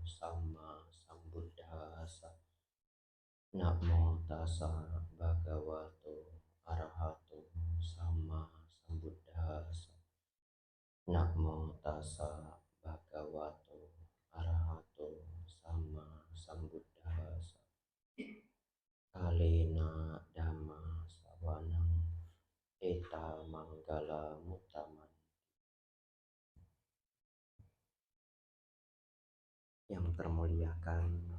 Sama Sambuddhasa. Namo tassa bhagavato arahato sama Sambuddhasa. Namo tassa bhagavato arahato sama Sambuddhasa. Kalena dhamma sawanang eta manggala mutaman. Yang termuliakan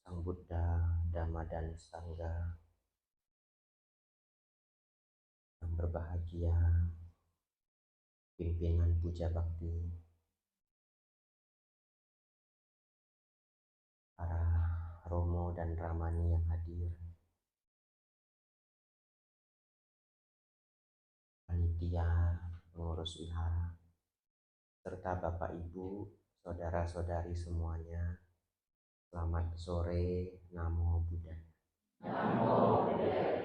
Sang Buddha, Dhamma dan Sangha, yang berbahagia pimpinan puja bakti, para romo dan ramani yang hadir, panitia, pengurus wihara, serta Bapak Ibu, saudara-saudari semuanya. Selamat sore, Namo Buddhaya. Namo Buddhaya.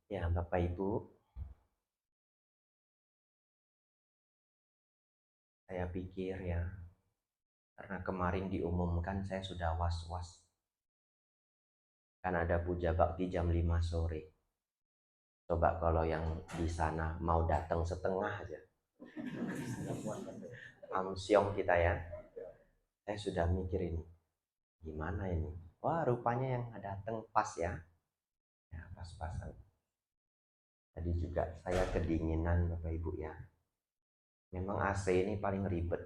Ya, Bapak Ibu, saya pikir ya, karena kemarin diumumkan saya sudah was-was. Kan ada puja bakti jam 5 sore. Coba kalau yang di sana mau datang setengah aja. Amsyong kita ya. Saya sudah mikir ini, gimana ini? Wah, rupanya yang datang pas ya. Ya, pas-pasan. Tadi juga saya kedinginan Bapak Ibu ya. Memang AC ini paling ribet.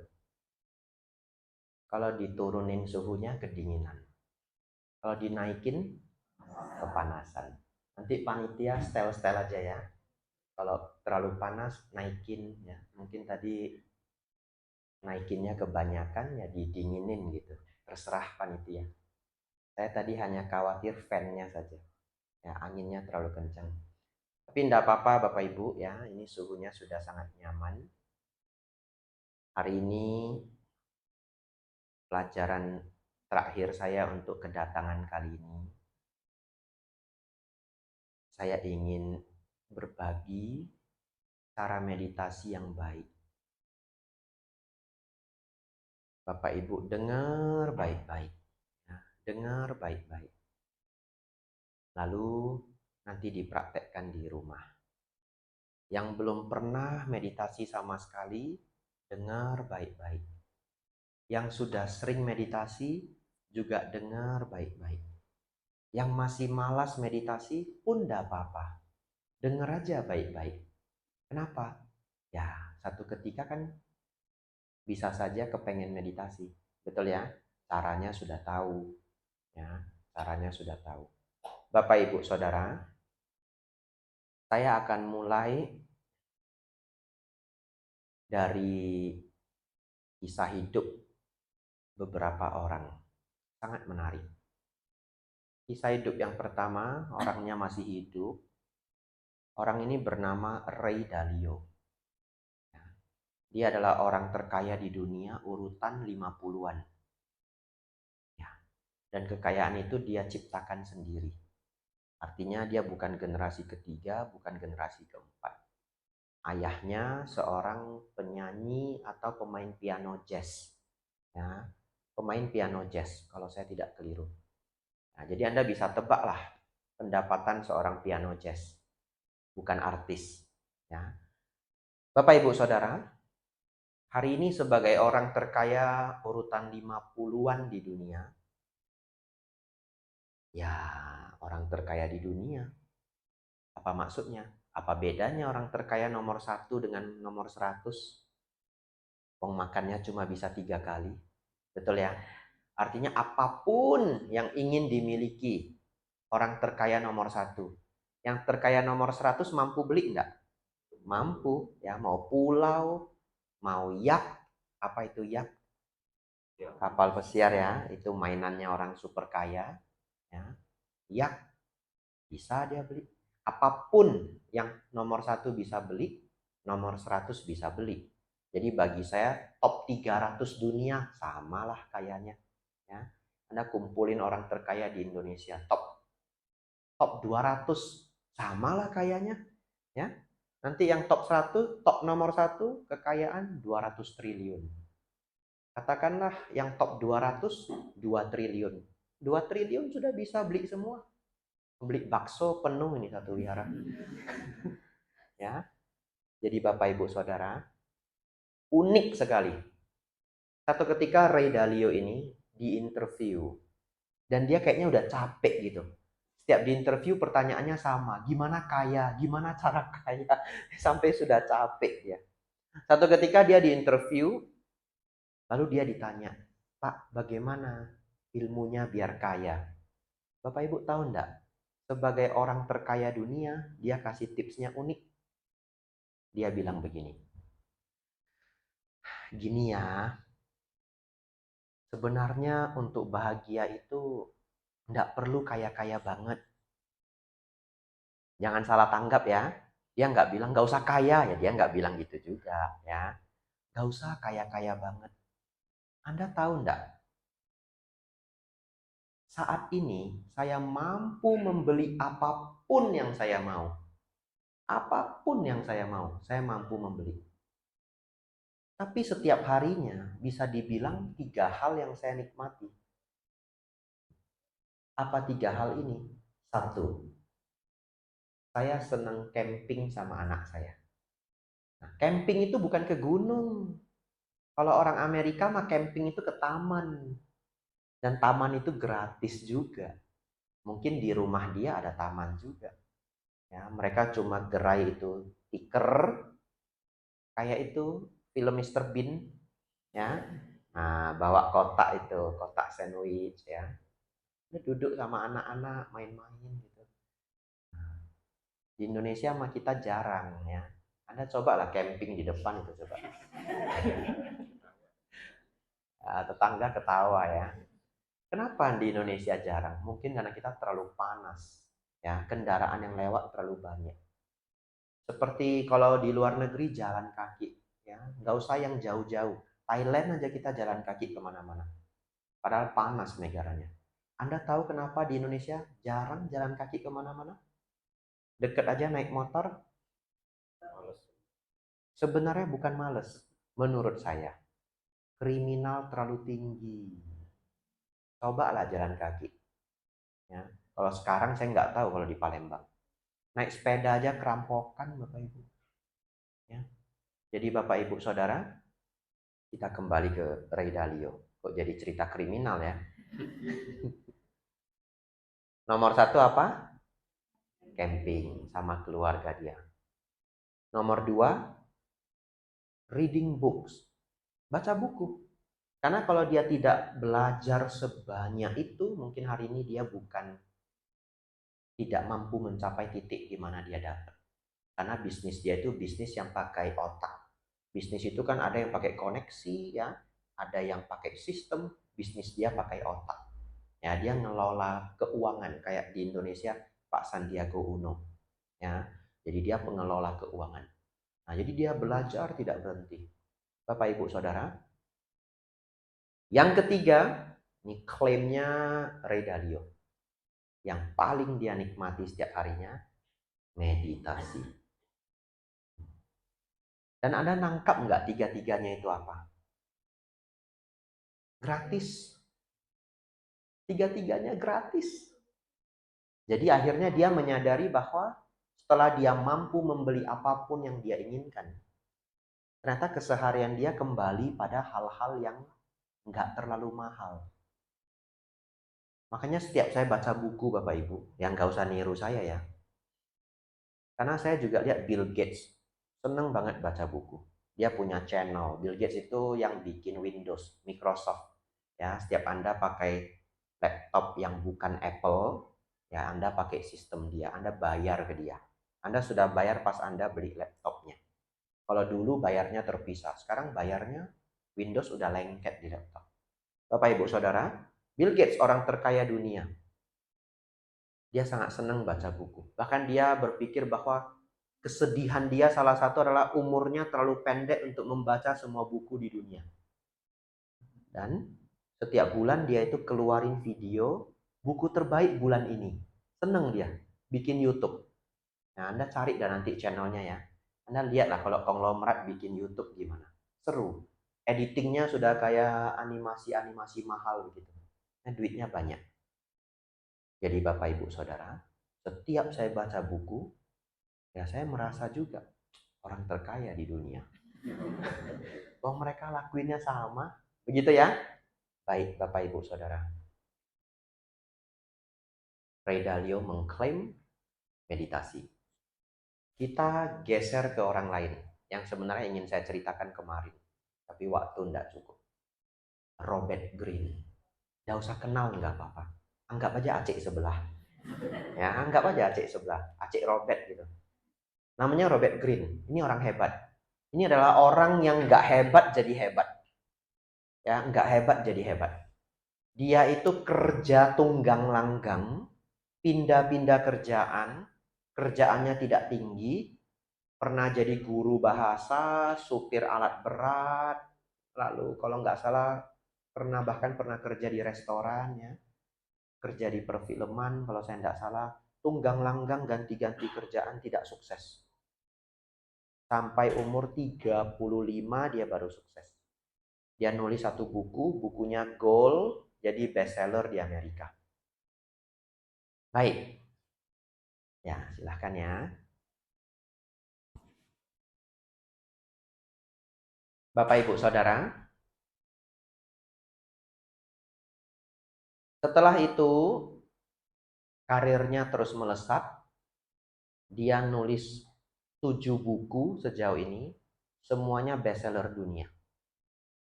Kalau diturunin suhunya kedinginan. Kalau dinaikin kepanasan. Nanti panitia setel-setel aja ya. Kalau terlalu panas naikin ya. Mungkin tadi naikinnya kebanyakan ya didinginin gitu. Terserah panitia. Saya tadi hanya khawatir fan-nya saja. Ya, anginnya terlalu kencang. Tapi tidak apa-apa Bapak Ibu ya. Ini suhunya sudah sangat nyaman. Hari ini pelajaran terakhir saya untuk kedatangan kali ini. Saya ingin berbagi cara meditasi yang baik. Bapak Ibu dengar baik-baik. Ya, dengar baik-baik. Lalu nanti dipraktekkan di rumah. Yang belum pernah meditasi sama sekali, dengar baik-baik. Yang sudah sering meditasi, juga dengar baik-baik. Yang masih malas meditasi pun tidak apa-apa. Dengar aja baik-baik. Kenapa? Ya, satu ketika kan bisa saja kepengen meditasi. Betul ya? Caranya sudah tahu. Ya, caranya sudah tahu. Bapak Ibu Saudara, saya akan mulai dari kisah hidup beberapa orang. Sangat menarik. Kisah hidup yang pertama, orangnya masih hidup. Orang ini bernama Ray Dalio. Dia adalah orang terkaya di dunia urutan 50-an. Ya. Dan kekayaan itu dia ciptakan sendiri. Artinya dia bukan generasi ketiga, bukan generasi keempat. Ayahnya seorang penyanyi atau pemain piano jazz. Ya, pemain piano jazz kalau saya tidak keliru. Nah, jadi Anda bisa tebaklah pendapatan seorang piano jazz. Bukan artis. Ya. Bapak Ibu Saudara, hari ini sebagai orang terkaya urutan 50-an di dunia. Ya, orang terkaya di dunia. Apa maksudnya? Apa bedanya orang terkaya nomor 1 dengan nomor 100? Wong makannya cuma bisa 3 kali. Betul ya? Artinya apapun yang ingin dimiliki orang terkaya nomor 1. Yang terkaya nomor 100 mampu beli enggak? Mampu. Ya, mau pulau, mau yacht. Apa itu yacht? Kapal pesiar ya. Itu mainannya orang super kaya. Ya. Yacht. Bisa dia beli. Apapun yang nomor 1 bisa beli, nomor 100 bisa beli. Jadi bagi saya top 300 dunia samalah kayanya. Ya. Anda kumpulin orang terkaya di Indonesia top. top 200 samalah kayaknya, ya. Nanti yang top 100, top nomor 1 kekayaan 200 triliun. Katakanlah yang top 200 2 triliun. 2 triliun sudah bisa beli semua. Beli bakso penuh ini satu wihara. Ya. Jadi Bapak Ibu Saudara, unik sekali. Satu ketika Ray Dalio ini diinterview dan dia kayaknya udah capek gitu. Setiap diinterview pertanyaannya sama, gimana kaya, gimana cara kaya, sampai sudah capek dia. Satu ketika dia diinterview, lalu dia ditanya, Pak, bagaimana ilmunya biar kaya? Bapak Ibu tahu enggak? Sebagai orang terkaya dunia, dia kasih tipsnya unik. Dia bilang begini, gini ya, sebenarnya untuk bahagia itu enggak perlu kaya-kaya banget. Jangan salah tanggap ya. Dia nggak bilang nggak usah kaya ya, dia nggak bilang gitu juga ya. Nggak usah kaya-kaya banget. Anda tahu enggak? Saat ini saya mampu membeli apapun yang saya mau. Apapun yang saya mau, saya mampu membeli. Tapi setiap harinya bisa dibilang 3 hal yang saya nikmati. Apa 3 hal ini? 1, saya senang camping sama anak saya. Nah, camping itu bukan ke gunung. Kalau orang Amerika mah camping itu ke taman. Dan taman itu gratis juga. Mungkin di rumah dia ada taman juga. Ya, mereka cuma gerai itu tiker, kayak itu film Mr. Bean, ya. Nah, bawa kotak itu, kotak sandwich ya. Dia duduk sama anak-anak main-main gitu. Di Indonesia mah kita jarang ya. Anda cobalah camping di depan itu coba. Tetangga ketawa ya. Kenapa di Indonesia jarang? Mungkin karena kita terlalu panas. Ya, kendaraan yang lewat terlalu banyak. Seperti kalau di luar negeri jalan kaki, ya, nggak usah yang jauh-jauh. Thailand aja kita jalan kaki kemana-mana. Padahal panas negaranya. Anda tahu kenapa di Indonesia jarang jalan kaki kemana-mana? Deket aja naik motor. Sebenarnya bukan males, menurut saya. Kriminal terlalu tinggi. Cobalah jalan kaki. Ya. Kalau sekarang saya nggak tahu kalau di Palembang. Naik sepeda aja kerampokan Bapak Ibu. Ya. Jadi Bapak Ibu Saudara, kita kembali ke Ray Dalio. Kok jadi cerita kriminal ya? Nomor 1 apa? Camping sama keluarga dia. Nomor 2, reading books. Baca buku. Karena kalau dia tidak belajar sebanyak itu, mungkin hari ini dia bukan tidak mampu mencapai titik di mana dia dapat. Karena bisnis dia itu bisnis yang pakai otak. Bisnis itu kan ada yang pakai koneksi ya, ada yang pakai sistem, bisnis dia pakai otak. Ya, dia ngelola keuangan kayak di Indonesia Pak Sandiaga Uno. Ya. Jadi dia pengelola keuangan. Nah, jadi dia belajar tidak berhenti. Bapak Ibu Saudara, yang ketiga, ini klaimnya Ray Dalio. Yang paling dia nikmati setiap harinya, meditasi. Dan Anda nangkap nggak tiga-tiganya itu apa? Gratis. Tiga-tiganya gratis. Jadi akhirnya dia menyadari bahwa setelah dia mampu membeli apapun yang dia inginkan, ternyata keseharian dia kembali pada hal-hal yang nggak terlalu mahal. Makanya setiap saya baca buku Bapak Ibu, yang nggak usah niru saya ya. Karena saya juga lihat Bill Gates, seneng banget baca buku. Dia punya channel, Bill Gates itu yang bikin Windows, Microsoft. Ya, setiap Anda pakai laptop yang bukan Apple, ya Anda pakai sistem dia, Anda bayar ke dia. Anda sudah bayar pas Anda beli laptopnya. Kalau dulu bayarnya terpisah, sekarang bayarnya Windows udah lengket di laptop. Bapak Ibu Saudara, Bill Gates orang terkaya dunia. Dia sangat senang baca buku. Bahkan dia berpikir bahwa kesedihan dia salah satu adalah umurnya terlalu pendek untuk membaca semua buku di dunia. Dan setiap bulan dia itu keluarin video buku terbaik bulan ini. Senang dia. bikin YouTube. Nah, Anda cari dan nanti channelnya ya. Anda lihatlah kalau konglomerat bikin YouTube gimana. Seru. Editingnya sudah kayak animasi-animasi mahal gitu. Nah, duitnya banyak. Jadi Bapak Ibu Saudara, setiap saya baca buku, ya saya merasa juga orang terkaya di dunia. Bahwa mereka lakuinnya sama. Begitu ya? Baik Bapak Ibu Saudara. Ray Dalio mengklaim meditasi. Kita geser ke orang lain yang sebenarnya ingin saya ceritakan kemarin. Tapi waktu tidak cukup. Robert Greene. Tidak usah kenal, nggak apa-apa. Anggap aja Acik sebelah. Ya, anggap aja Acik sebelah. Acik Robert gitu. Namanya Robert Greene. Ini orang hebat. Ini adalah orang yang nggak hebat jadi hebat. Ya, nggak hebat jadi hebat. Dia itu kerja tunggang langgang, pindah-pindah kerjaan, kerjaannya tidak tinggi, pernah jadi guru bahasa, supir alat berat, lalu kalau nggak salah bahkan pernah kerja di restoran ya, kerja di perfilman kalau saya nggak salah, tunggang langgang ganti-ganti kerjaan tidak sukses. Sampai umur 35 dia baru sukses. Dia nulis satu buku, bukunya Goal, jadi bestseller di Amerika. Baik. Ya, silahkan ya. Bapak Ibu Saudara, setelah itu karirnya terus melesat. Dia nulis 7 buku sejauh ini, semuanya bestseller dunia.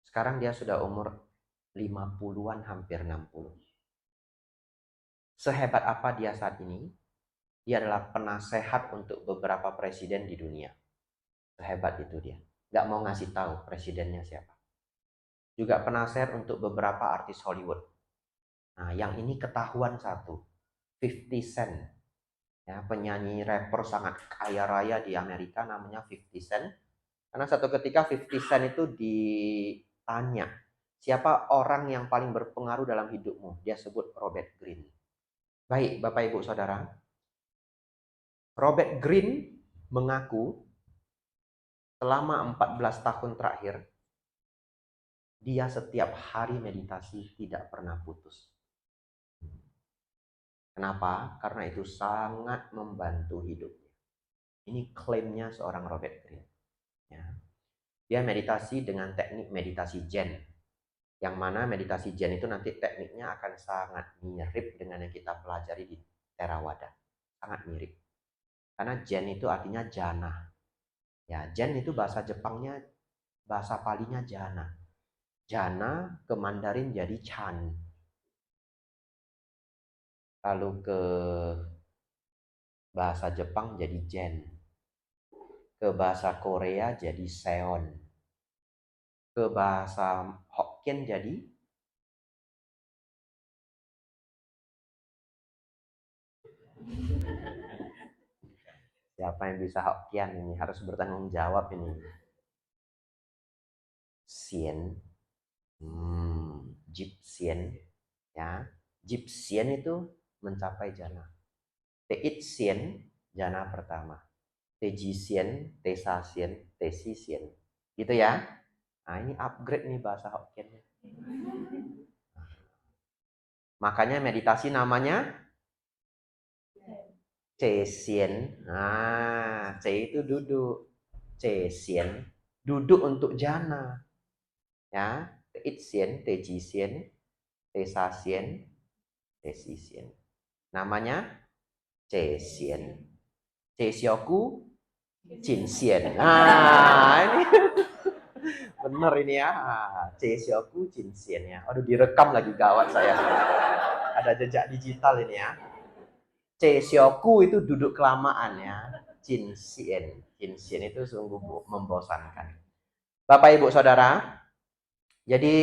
Sekarang dia sudah umur 50-an, hampir 60. Sehebat apa dia saat ini? Dia adalah penasehat untuk beberapa presiden di dunia. Sehebat itu dia. Gak mau ngasih tahu presidennya siapa. Juga penasehat untuk beberapa artis Hollywood. Nah, yang ini ketahuan satu. 50 Cent. Ya, penyanyi rapper sangat kaya raya di Amerika namanya 50 Cent. Karena satu ketika 50 Cent itu ditanya, siapa orang yang paling berpengaruh dalam hidupmu? Dia sebut Robert Greene. Baik, Bapak Ibu Saudara. Robert Greene mengaku selama 14 tahun terakhir, dia setiap hari meditasi tidak pernah putus. Kenapa? Karena itu sangat membantu hidupnya. Ini klaimnya seorang Robert Greene. Ya. Dia meditasi dengan teknik meditasi Zen. Yang mana meditasi Zen itu nanti tekniknya akan sangat mirip dengan yang kita pelajari di Theravada. Sangat mirip. Karena Zen itu artinya jana. Ya, Zen itu bahasa Jepangnya, bahasa Palinya jana. Jana ke Mandarin jadi Chan. Lalu ke bahasa Jepang jadi Zen. Ke bahasa Korea jadi Seon. Ke bahasa Hokkien jadi siapa yang bisa Hokkien ini harus bertanggung jawab ini. Sien, Jipsien, ya. Jipsien itu mencapai jana. Teitsien jana pertama. Tejisien, Tesasien, Tesisien. Gitu ya. Nah, ini upgrade nih bahasa Hokkiennya. Makanya meditasi namanya Cesien. Nah, C itu duduk. Cesien, duduk untuk jana. Ya, Teitsien, Tejisien, Tesasien, Tesisien. Namanya Cesien. Cesioku, Jinsien. Nah, ini bener ini ya. Cesioku, Jinsien ya. Aduh, direkam lagi gawat saya. Ada jejak digital ini ya. Cesioku itu duduk kelamaan ya. Jinsien. Jinsien itu sungguh membosankan. Bapak Ibu Saudara, jadi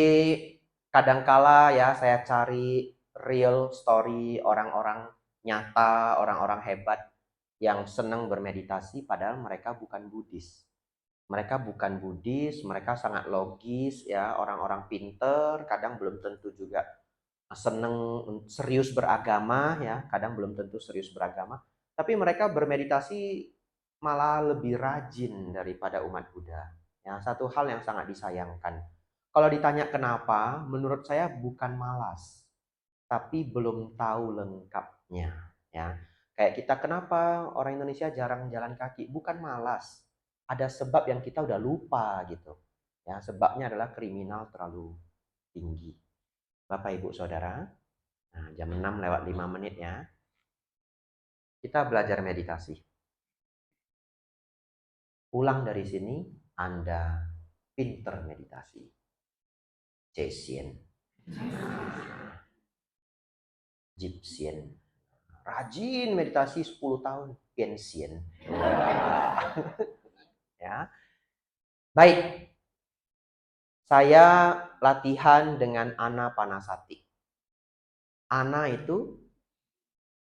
kadangkala ya saya cari real story orang-orang nyata, orang-orang hebat yang senang bermeditasi padahal mereka bukan Buddhis. Mereka bukan Buddhis, mereka sangat logis ya, orang-orang pinter, kadang belum tentu juga seneng serius beragama ya, kadang belum tentu serius beragama, Tapi mereka bermeditasi malah lebih rajin daripada umat Buddha. Ya, satu hal yang sangat disayangkan. Kalau ditanya kenapa, menurut saya bukan malas, tapi belum tahu lengkapnya. Ya, kayak kita kenapa orang Indonesia jarang jalan kaki? Bukan malas, ada sebab yang kita udah lupa gitu. Ya, sebabnya adalah kriminal terlalu tinggi. Bapak Ibu Saudara, nah, jam 6 lewat 5 menit ya. Kita belajar meditasi. Pulang dari sini, Anda pinter meditasi. Cesien. Jipsien. Rajin meditasi 10 tahun. Pensien. Ya. Baik. Saya latihan dengan Anapanasati. Ana itu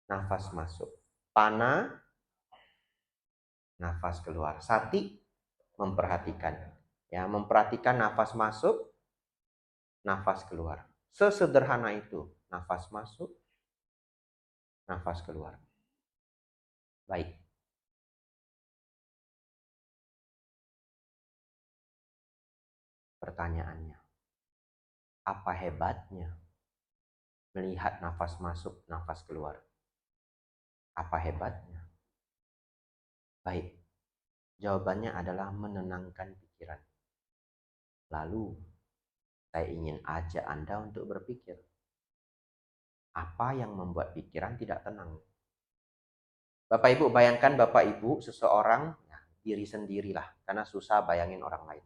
nafas masuk. Pana, nafas keluar. Sati, memperhatikan. Ya, memperhatikan nafas masuk, nafas keluar. Sesederhana itu. Nafas masuk, nafas keluar. Baik. Pertanyaannya, apa hebatnya melihat nafas masuk, nafas keluar? Apa hebatnya? Baik, jawabannya adalah menenangkan pikiran. Lalu, saya ingin ajak Anda untuk berpikir, apa yang membuat pikiran tidak tenang? Bapak Ibu, bayangkan Bapak Ibu seseorang, ya, diri sendirilah, karena susah bayangin orang lain.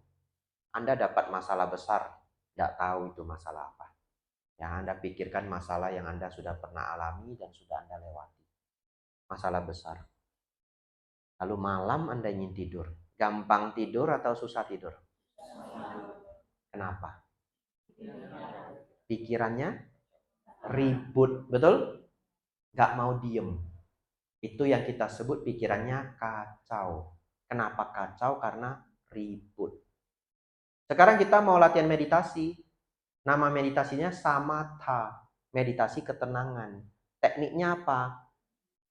Anda dapat masalah besar, tidak tahu itu masalah apa. Yang Anda pikirkan masalah yang Anda sudah pernah alami dan sudah Anda lewati. Masalah besar. Lalu malam Anda ingin tidur. Gampang tidur atau susah tidur? Kenapa? Pikirannya ribut, betul? Gak mau diem. Itu yang kita sebut pikirannya kacau. Kenapa kacau? Karena ribut. Sekarang kita mau latihan meditasi. Nama meditasinya samatha, meditasi ketenangan. Tekniknya apa?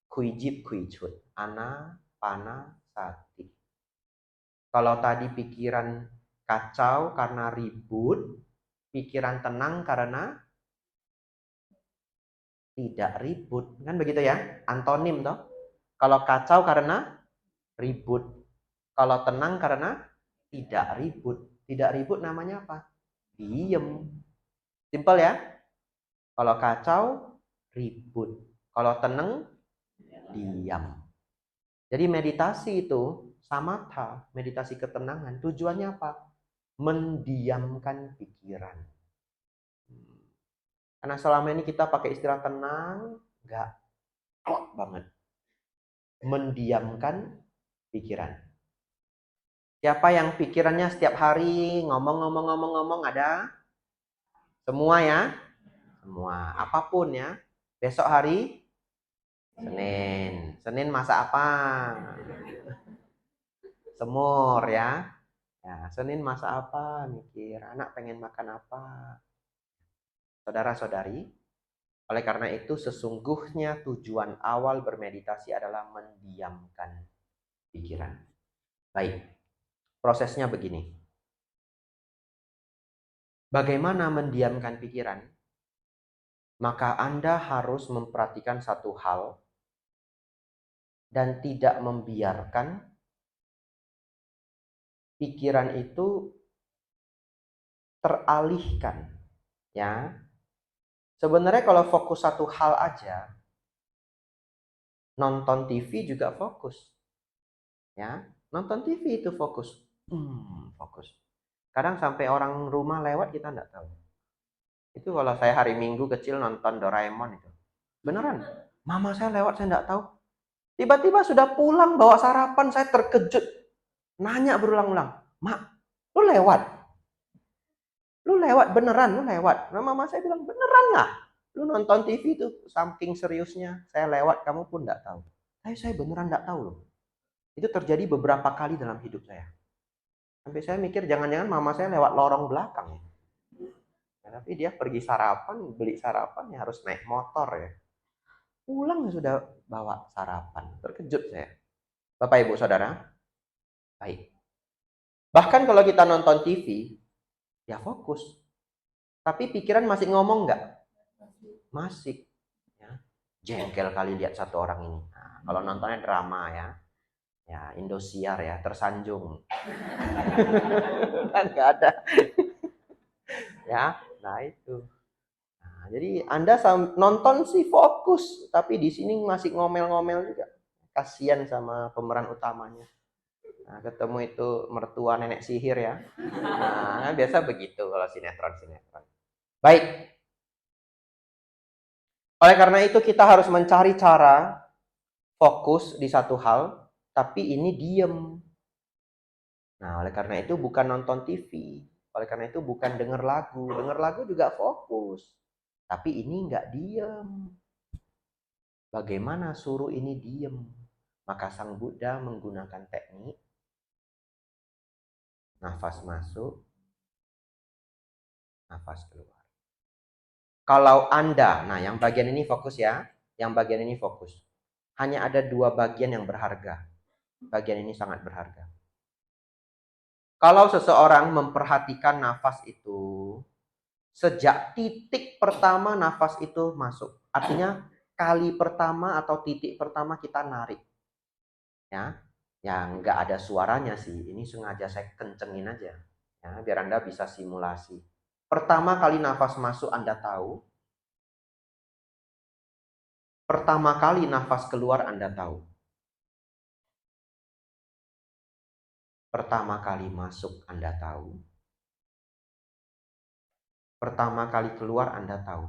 Kuijip kuicut, Anapanasati. Kalau tadi pikiran kacau karena ribut, pikiran tenang karena tidak ribut. Kan begitu ya? Antonim toh. Kalau kacau karena ribut. Kalau tenang karena tidak ribut. Tidak ribut namanya apa? Diem. Simpel ya? Kalau kacau, ribut. Kalau tenang, diam. Jadi meditasi itu samatha, meditasi ketenangan. Tujuannya apa? Mendiamkan pikiran. Karena selama ini kita pakai istilah tenang, enggak klop banget. Mendiamkan pikiran. Siapa yang pikirannya setiap hari ngomong ada? Semua ya? Semua. Apapun ya. Besok hari Senin. Senin masak apa? Semur ya. Ya, Senin masak apa? Mikir anak pengen makan apa. Saudara-saudari, oleh karena itu sesungguhnya tujuan awal bermeditasi adalah mendiamkan pikiran. Baik, prosesnya begini. Bagaimana mendiamkan pikiran? Maka Anda harus memperhatikan satu hal dan tidak membiarkan pikiran itu teralihkan. Ya, sebenarnya kalau fokus satu hal aja, nonton TV juga fokus. Ya, nonton TV itu fokus. Fokus. Kadang sampai orang rumah lewat kita nggak tahu. Itu kalau saya hari Minggu kecil nonton Doraemon itu. Beneran. Mama saya lewat saya nggak tahu. Tiba-tiba sudah pulang bawa sarapan, saya terkejut. Nanya berulang-ulang, "Mak, lu lewat? Lu lewat beneran, lu lewat?" Nah, mama saya bilang, "Beneran nggak? Lu nonton TV itu saking seriusnya, saya lewat kamu pun nggak tahu." Saya beneran nggak tahu loh. Itu terjadi beberapa kali dalam hidup saya. Sampai saya mikir jangan-jangan mama saya lewat lorong belakang. Ya, tapi dia pergi sarapan, beli sarapan ya harus naik motor ya. Pulang sudah bawa sarapan. Terkejut saya. Bapak Ibu Saudara, baik. Bahkan kalau kita nonton TV, ya fokus. Tapi pikiran masih ngomong nggak? Masih. Ya. Jengkel kali lihat satu orang ini. Nah, kalau nontonnya drama ya. Ya, Indosiar ya, tersanjung. Kan nggak ada. Ya, nah itu. Nah, jadi Anda nonton sih fokus, tapi di sini masih ngomel-ngomel juga. Kasihan sama pemeran utamanya. Nah, ketemu itu mertua nenek sihir ya. Nah, biasa begitu kalau sinetron-sinetron. Baik. Oleh karena itu kita harus mencari cara fokus di satu hal, tapi ini diem. Nah, oleh karena itu bukan nonton TV. Oleh karena itu bukan denger lagu. Denger lagu juga fokus. Tapi ini nggak diem. Bagaimana suruh ini diem? Maka Sang Buddha menggunakan teknik nafas masuk, nafas keluar. Kalau Anda, nah yang bagian ini fokus ya, yang bagian ini fokus. Hanya ada dua bagian yang berharga. Bagian ini sangat berharga. Kalau seseorang memperhatikan nafas itu, sejak titik pertama nafas itu masuk. Artinya kali pertama atau titik pertama kita narik. Ya, yang nggak ada suaranya sih. Ini sengaja saya kencengin aja. Ya, biar Anda bisa simulasi. Pertama kali nafas masuk Anda tahu. Pertama kali nafas keluar Anda tahu. Pertama kali masuk Anda tahu. Pertama kali keluar Anda tahu.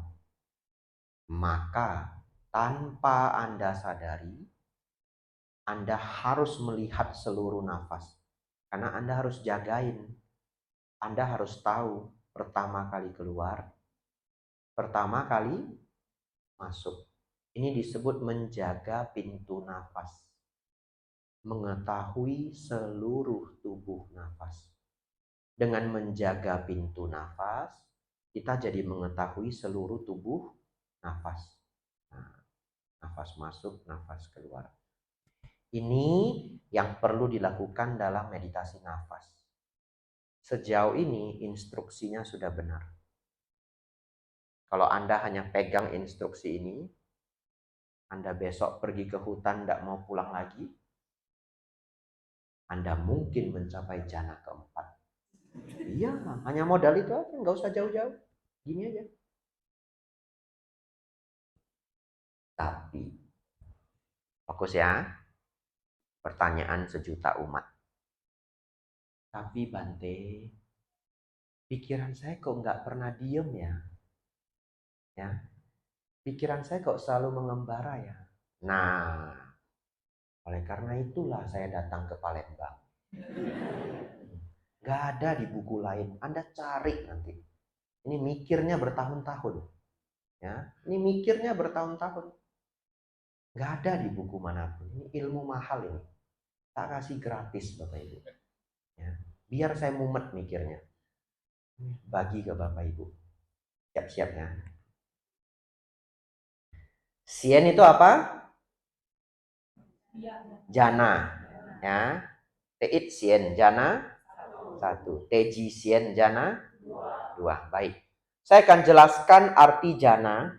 Maka tanpa Anda sadari, Anda harus melihat seluruh nafas. Karena Anda harus jagain. Anda harus tahu pertama kali keluar, pertama kali masuk. Ini disebut menjaga pintu nafas. Mengetahui seluruh tubuh nafas. Dengan menjaga pintu nafas, kita jadi mengetahui seluruh tubuh nafas. Nah, nafas masuk, nafas keluar. Ini yang perlu dilakukan dalam meditasi nafas. Sejauh ini instruksinya sudah benar. Kalau Anda hanya pegang instruksi ini, Anda besok pergi ke hutan tidak mau pulang lagi, Anda mungkin mencapai jana keempat. Iya, hanya modal itu aja, nggak usah jauh-jauh. Gini aja. Tapi, fokus ya. Pertanyaan sejuta umat. Tapi Bante, pikiran saya kok nggak pernah diem ya? Ya, pikiran saya kok selalu mengembara ya? Nah, oleh karena itulah saya datang ke Palembang. Nggak ada di buku lain. Anda cari nanti. Ini mikirnya bertahun-tahun. Ya, ini mikirnya bertahun-tahun. Nggak ada di buku manapun. Ini ilmu mahal ini. Tak kasih gratis Bapak Ibu. Ya, biar saya mumet mikirnya. Bagi ke Bapak Ibu. Siap-siap ya. Sien itu apa? Jana. Ya. Teit sien jana 1. Teji sien jana 2. Baik. Saya akan jelaskan arti jana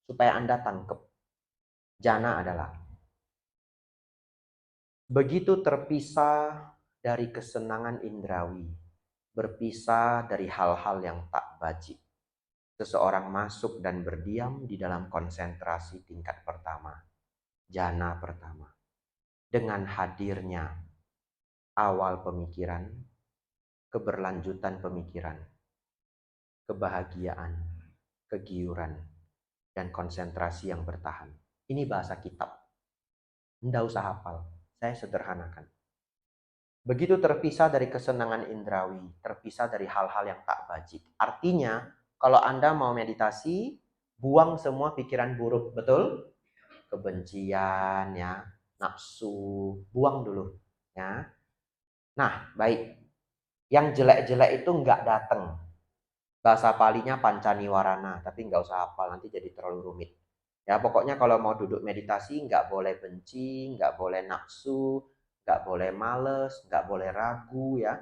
supaya Anda tangkep. Jana adalah begitu terpisah dari kesenangan indrawi, berpisah dari hal-hal yang tak bajik. Seseorang masuk dan berdiam di dalam konsentrasi tingkat pertama, jana pertama. Dengan hadirnya awal pemikiran, keberlanjutan pemikiran, kebahagiaan, kegiuran, dan konsentrasi yang bertahan. Ini bahasa kitab. Nggak usah hafal, saya sederhanakan. Begitu terpisah dari kesenangan indrawi, terpisah dari hal-hal yang tak bajik. Artinya, kalau Anda mau meditasi, buang semua pikiran buruk, betul? Kebencian, ya, nafsu, buang dulu, ya. Nah, baik. Yang jelek-jelek itu nggak datang. Bahasa palinya pancaniwarana, tapi nggak usah hafal, nanti jadi terlalu rumit. Ya, pokoknya kalau mau duduk meditasi, nggak boleh benci, nggak boleh nafsu, nggak boleh males, nggak boleh ragu ya.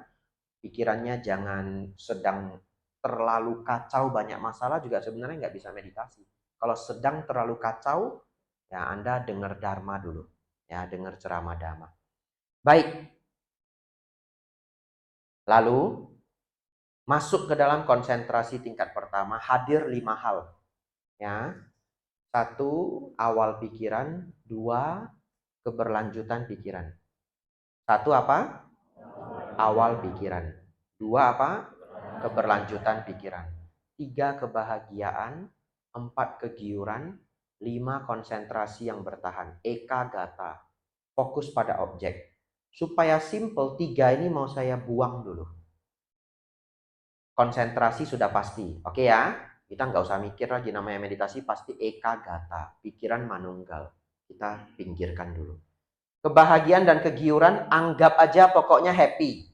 Pikirannya jangan sedang terlalu kacau, banyak masalah juga sebenarnya nggak bisa meditasi. Kalau sedang terlalu kacau, ya Anda dengar Dharma dulu. Ya, dengar ceramah Dharma. Baik. Lalu, masuk ke dalam konsentrasi tingkat pertama, hadir 5 hal. Ya. 1, awal pikiran. 2, keberlanjutan pikiran. 1 apa? Awal pikiran. 2 apa? Keberlanjutan pikiran. 3, kebahagiaan. 4, kegiuran. 5, konsentrasi yang bertahan. Eka gata. Fokus pada objek. Supaya simple, 3 ini mau saya buang dulu. Konsentrasi sudah pasti. Oke ya? Kita nggak usah mikir lagi, namanya meditasi pasti eka gata. Pikiran manunggal. Kita pinggirkan dulu. Kebahagiaan dan kegiuran, anggap aja pokoknya happy.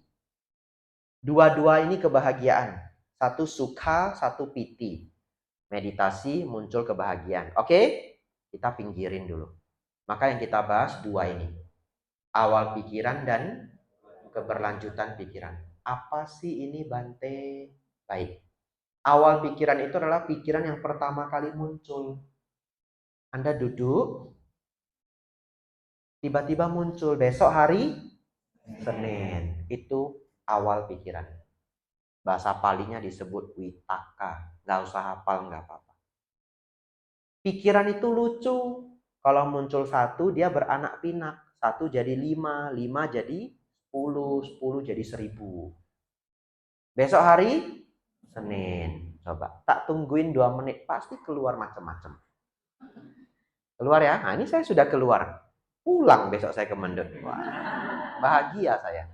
Dua-dua ini kebahagiaan. 1 sukha, 1 piti. Meditasi muncul kebahagiaan. Oke? Kita pinggirin dulu. Maka yang kita bahas 2 ini. Awal pikiran dan keberlanjutan pikiran. Apa sih ini Bante? Baik. Awal pikiran itu adalah pikiran yang pertama kali muncul. Anda duduk, tiba-tiba muncul besok hari Senin. Itu awal pikiran. Bahasa palinya disebut witaka. Nggak usah hafal, nggak apa-apa. Pikiran itu lucu. Kalau muncul 1, dia beranak pinak. 1 jadi 5, 5 jadi 10, 10 jadi 1000. Besok hari Senin. Coba, tak tungguin 2 menit, pasti keluar macam-macam. Keluar ya. Nah, ini saya sudah keluar. Pulang besok saya ke Mendut. Wah, bahagia saya.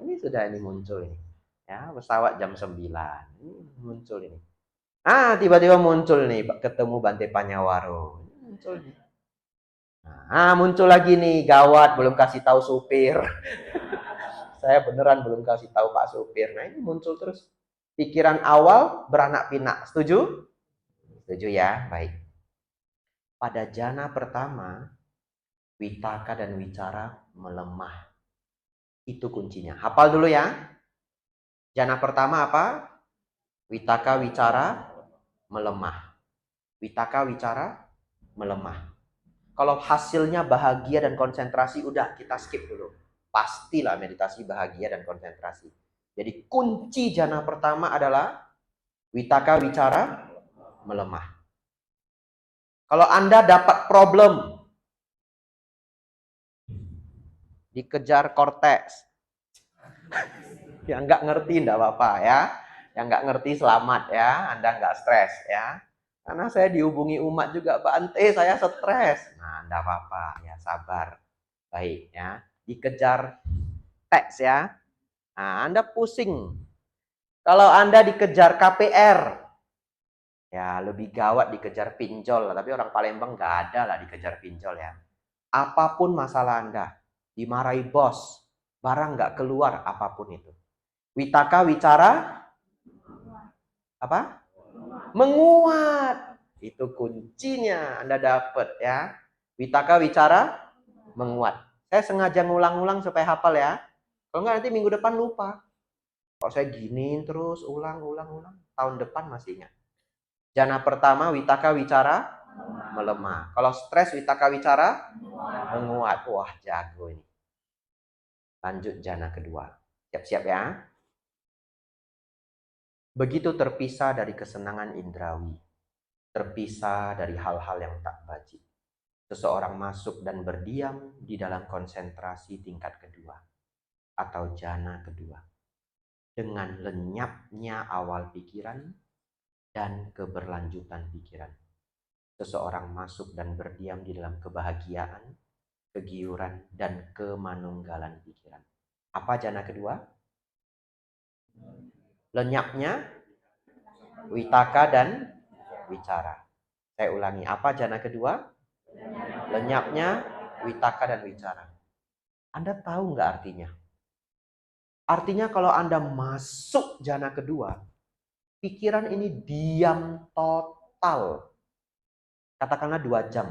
Ini muncul ini. Ya, pesawat jam 9. Ini muncul ini. Tiba-tiba muncul nih, ketemu Bante Panyawaro. Muncul nih. Muncul lagi nih, gawat, belum kasih tahu supir. Saya beneran belum kasih tahu Pak supir. Nah, ini muncul terus. Pikiran awal beranak pinak. Setuju? Setuju ya? Baik. Pada jana pertama, witaka dan wicara melemah. Itu kuncinya. Hafal dulu ya. Jana pertama apa? Witaka wicara melemah. Witaka wicara melemah. Kalau hasilnya bahagia dan konsentrasi, udah kita skip dulu. Pastilah meditasi bahagia dan konsentrasi. Jadi kunci jana pertama adalah witaka wicara melemah. Kalau Anda dapat problem, dikejar korteks, yang nggak ngerti enggak apa-apa ya. Yang nggak ngerti selamat ya, Anda nggak stres ya. Karena saya dihubungi umat juga, Bante saya stres. Nah, enggak apa-apa ya, sabar. Baik ya, dikejar teks ya. Nah, Anda pusing. Kalau Anda dikejar KPR, ya lebih gawat dikejar pinjol. Tapi orang Palembang nggak ada lah dikejar pinjol ya. Apapun masalah Anda, dimarahi bos, barang nggak keluar, apapun itu. Witaka wicara apa? Menguat. Itu kuncinya Anda dapat ya. Witaka wicara menguat. Saya sengaja ngulang-ulang supaya hafal ya. Kalau nggak nanti minggu depan lupa. Kalau saya giniin terus ulang-ulang, tahun depan masih ingat. Jana pertama witaka wicara melemah. Kalau stres witaka wicara menguat. Wah, jago ini. Lanjut jana kedua. Siap-siap ya. Begitu terpisah dari kesenangan indrawi, terpisah dari hal-hal yang tak wajib. Seseorang masuk dan berdiam di dalam konsentrasi tingkat kedua atau jana kedua. Dengan lenyapnya awal pikiran dan keberlanjutan pikiran. Seseorang masuk dan berdiam di dalam kebahagiaan, kegiuran, dan kemanunggalan pikiran. Apa jana kedua? Lenyapnya witaka dan wicara. Saya ulangi, apa jana kedua? Lenyapnya witaka dan wicara. Anda tahu nggak artinya? Artinya kalau Anda masuk jana kedua, pikiran ini diam total. Katakanlah 2 jam.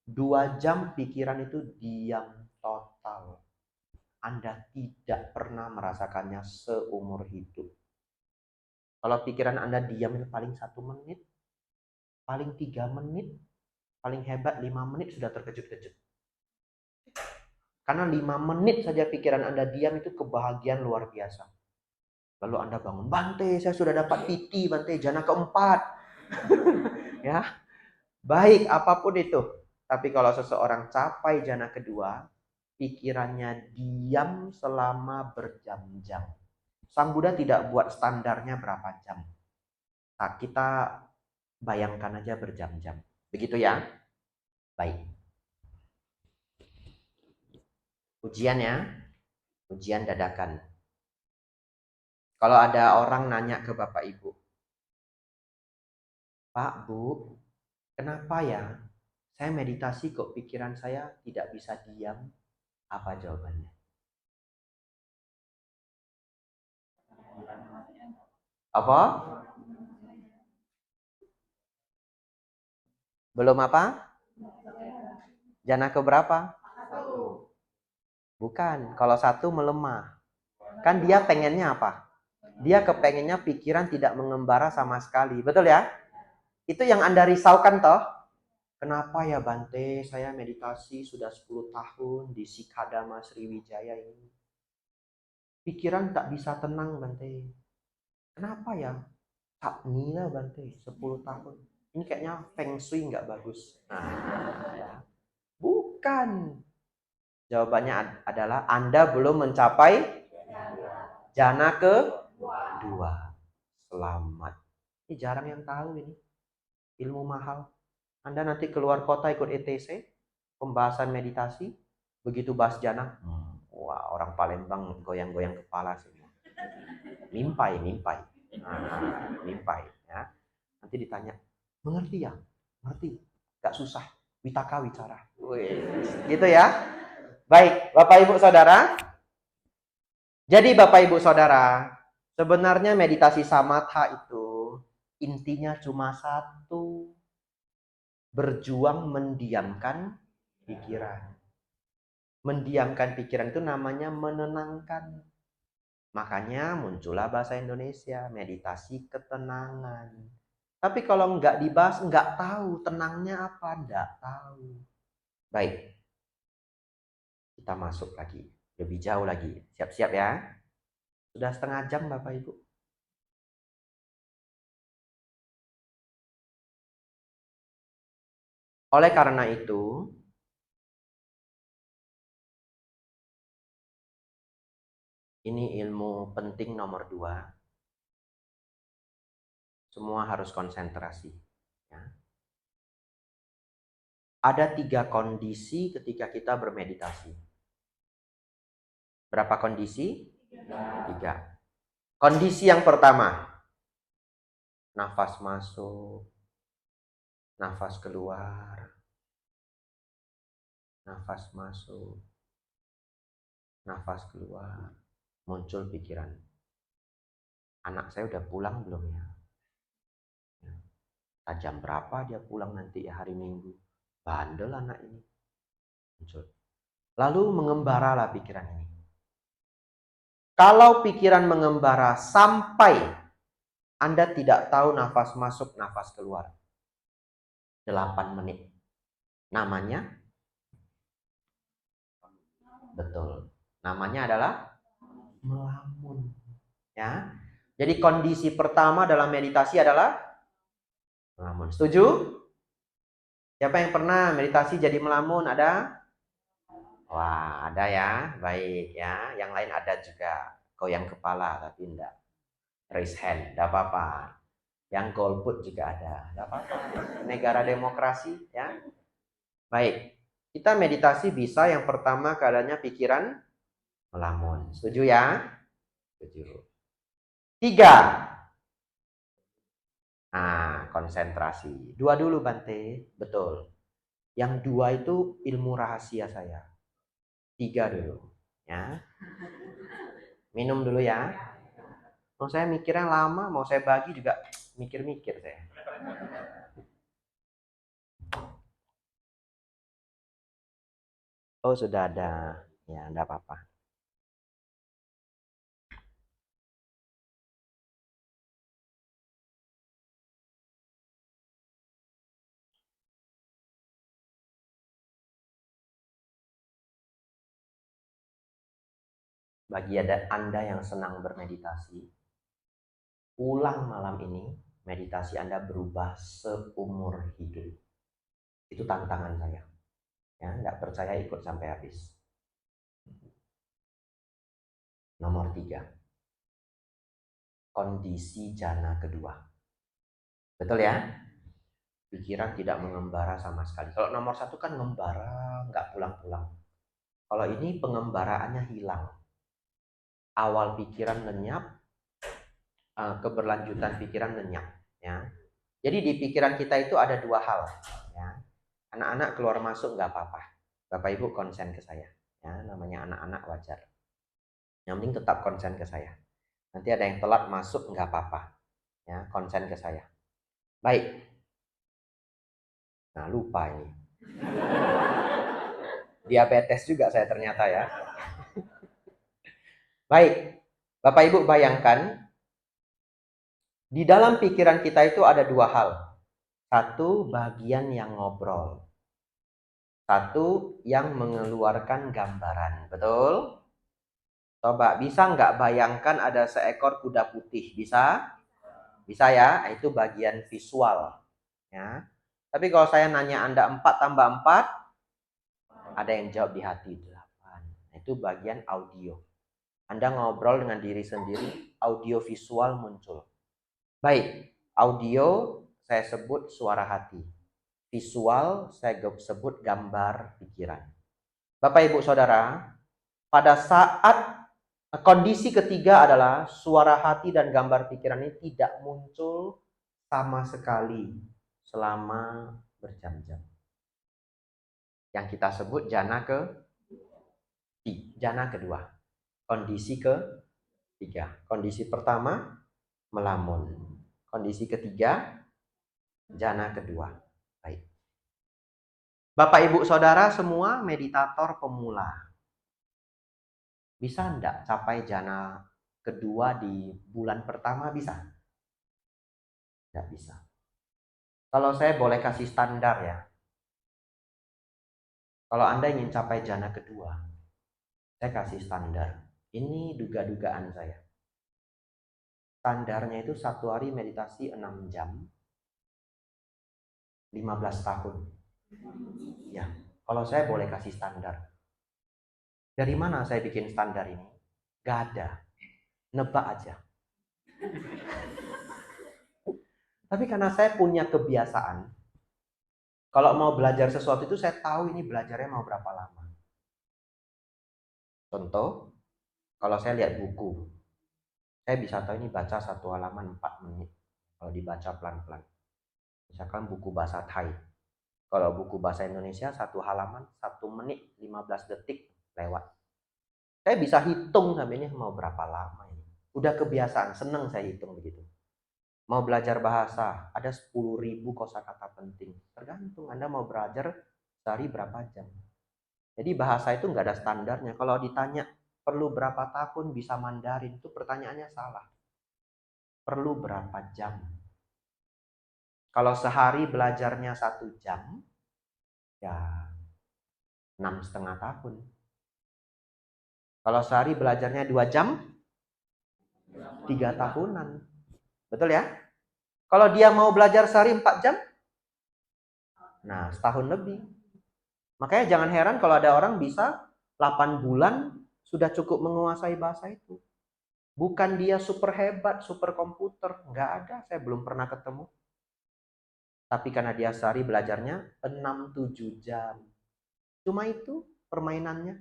2 jam pikiran itu diam total. Anda tidak pernah merasakannya seumur hidup. Kalau pikiran Anda diam itu paling 1 menit, paling 3 menit, paling hebat 5 menit sudah terkejut-kejut. Karena 5 menit saja pikiran Anda diam itu kebahagiaan luar biasa. Lalu Anda bangun, Bante, saya sudah dapat PT, Bante, jana keempat. Ya, baik apapun itu. Tapi kalau seseorang capai jana kedua, pikirannya diam selama berjam-jam. Sang Buddha tidak buat standarnya berapa jam. Nah, kita bayangkan aja berjam-jam. Begitu ya? Baik. Ujian ya. Ujian dadakan. Kalau ada orang nanya ke Bapak Ibu, Pak, Bu, kenapa ya saya meditasi kok pikiran saya tidak bisa diam? Apa jawabannya? Apa? Belum apa? Jana keberapa? Bukan. Kalau 1 melemah. Kan dia pengennya apa? Dia kepengennya pikiran tidak mengembara sama sekali. Betul ya? Itu yang Anda risaukan toh? Kenapa ya Bante, saya meditasi sudah 10 tahun di Sikadama Sriwijaya ini. Pikiran tak bisa tenang Bante. Kenapa ya? Tak nila Bante, 10 tahun. Ini kayaknya feng shui nggak bagus. Nah, ya. Bukan. Jawabannya adalah Anda belum mencapai jana kedua. Selamat. Ini jarang yang tahu ini. Ilmu mahal. Anda nanti keluar kota ikut ETC, pembahasan meditasi, begitu bahas jana, wah orang Palembang goyang-goyang kepala semua. Mimpai. Mimpai. Ya. Nanti ditanya, mengerti ya? Ngerti. Gak susah. Witaka wicara. Gitu ya. Baik, Bapak Ibu Saudara. Jadi Bapak Ibu Saudara, sebenarnya meditasi samatha itu intinya cuma satu. Berjuang mendiamkan pikiran. Mendiamkan pikiran itu namanya menenangkan. Makanya muncullah bahasa Indonesia, meditasi ketenangan. Tapi kalau nggak dibahas, nggak tahu tenangnya apa, nggak tahu. Baik, kita masuk lagi, lebih jauh lagi. Siap-siap ya. Sudah 1/2 jam Bapak Ibu. Oleh karena itu, ini ilmu penting nomor 2. Semua harus konsentrasi. Ya. Ada 3 kondisi ketika kita bermeditasi. Berapa kondisi? 3. Kondisi yang pertama, nafas masuk, nafas keluar, nafas masuk, nafas keluar. Muncul pikiran, anak saya udah pulang belum ya? Jam berapa dia pulang nanti ya hari Minggu? Bandel anak ini. Muncul. Lalu mengembaralah pikiran ini. Kalau pikiran mengembara sampai Anda tidak tahu nafas masuk, nafas keluar, 8 menit. Namanya? Betul. Namanya adalah melamun. Ya. Jadi kondisi pertama dalam meditasi adalah melamun. Setuju? Siapa yang pernah meditasi jadi melamun? Ada? Wah, ada ya. Baik ya. Yang lain ada juga. Goyang kepala tapi enggak. Raise hand, enggak apa-apa. Yang golput juga ada. Enggak apa-apa. Negara demokrasi ya. Baik. Kita meditasi bisa yang pertama keadaannya pikiran melamun. Setuju ya? Setuju. 3. Nah, konsentrasi. 2 dulu Bante. Betul. Yang 2 itu ilmu rahasia saya. 3 dulu. Ya. Minum dulu ya. Mau saya mikirnya lama, mau saya bagi juga mikir-mikir saya. Oh, sudah ada. Ya, enggak apa-apa. Bagi Anda yang senang bermeditasi, ulang malam ini, meditasi Anda berubah seumur hidup. Itu tantangan saya. Ya, nggak percaya ikut sampai habis. Nomor 3, kondisi jana kedua. Betul ya? Pikiran tidak mengembara sama sekali. Kalau nomor 1 kan ngembara, nggak pulang-pulang. Kalau ini pengembaraannya hilang. Awal pikiran lenyap, keberlanjutan pikiran lenyap. Ya. Jadi di pikiran kita itu ada 2 hal. Ya. Anak-anak keluar masuk nggak apa-apa. Bapak Ibu konsen ke saya. Ya, namanya anak-anak wajar. Yang penting tetap konsen ke saya. Nanti ada yang telat masuk nggak apa-apa. Ya, konsen ke saya. Baik. Nah, lupa ini. Diabetes juga saya ternyata ya. Baik. Bapak Ibu bayangkan, di dalam pikiran kita itu ada 2 hal. Satu, bagian yang ngobrol. Satu, yang mengeluarkan gambaran. Betul? Coba, bisa nggak bayangkan ada seekor kuda putih? Bisa? Bisa ya? Itu bagian visual. Ya. Tapi kalau saya nanya Anda 4 tambah 4, ada yang jawab di hati 8. Itu bagian audio. Anda ngobrol dengan diri sendiri, audio visual muncul. Baik, audio saya sebut suara hati. Visual saya sebut gambar pikiran. Bapak Ibu Saudara, pada saat kondisi ketiga adalah suara hati dan gambar pikiran ini tidak muncul sama sekali selama berjam-jam. Yang kita sebut jana kedua. Kondisi ketiga. Kondisi pertama melamun. Kondisi ketiga jana kedua. Baik. Bapak Ibu Saudara semua meditator pemula. Bisa enggak capai jana kedua di bulan pertama? Bisa? Enggak bisa. Kalau saya boleh kasih standar ya. Kalau Anda ingin capai jana kedua, saya kasih standar. Ini duga-dugaan saya. Standarnya itu 1 hari meditasi 6 jam, 15 tahun. Ya, kalau saya boleh kasih standar. Dari mana saya bikin standar ini? Gak ada. Nebak aja. Tapi karena saya punya kebiasaan, kalau mau belajar sesuatu itu saya tahu ini belajarnya mau berapa lama. Contoh, kalau saya lihat buku, saya bisa tahu ini baca 1 halaman 4 menit. Kalau dibaca pelan-pelan. Misalkan buku bahasa Thai. Kalau buku bahasa Indonesia 1 halaman 1 menit 15 detik lewat. Saya bisa hitung sampai ini mau berapa lama ini. Udah kebiasaan, seneng saya hitung begitu. Mau belajar bahasa, ada 10.000 kosakata penting. Tergantung Anda mau belajar sehari berapa jam. Jadi bahasa itu nggak ada standarnya. Kalau ditanya perlu berapa tahun bisa Mandarin, itu pertanyaannya salah. Perlu berapa jam? Kalau sehari belajarnya 1 jam, ya 6,5 tahun. Kalau sehari belajarnya 2 jam, 3 tahunan. Betul ya? Kalau dia mau belajar sehari 4 jam, nah setahun lebih. Makanya jangan heran kalau ada orang bisa 8 bulan sudah cukup menguasai bahasa itu. Bukan dia super hebat, super komputer. Nggak ada, saya belum pernah ketemu. Tapi karena dia sehari belajarnya 6-7 jam. Cuma itu permainannya.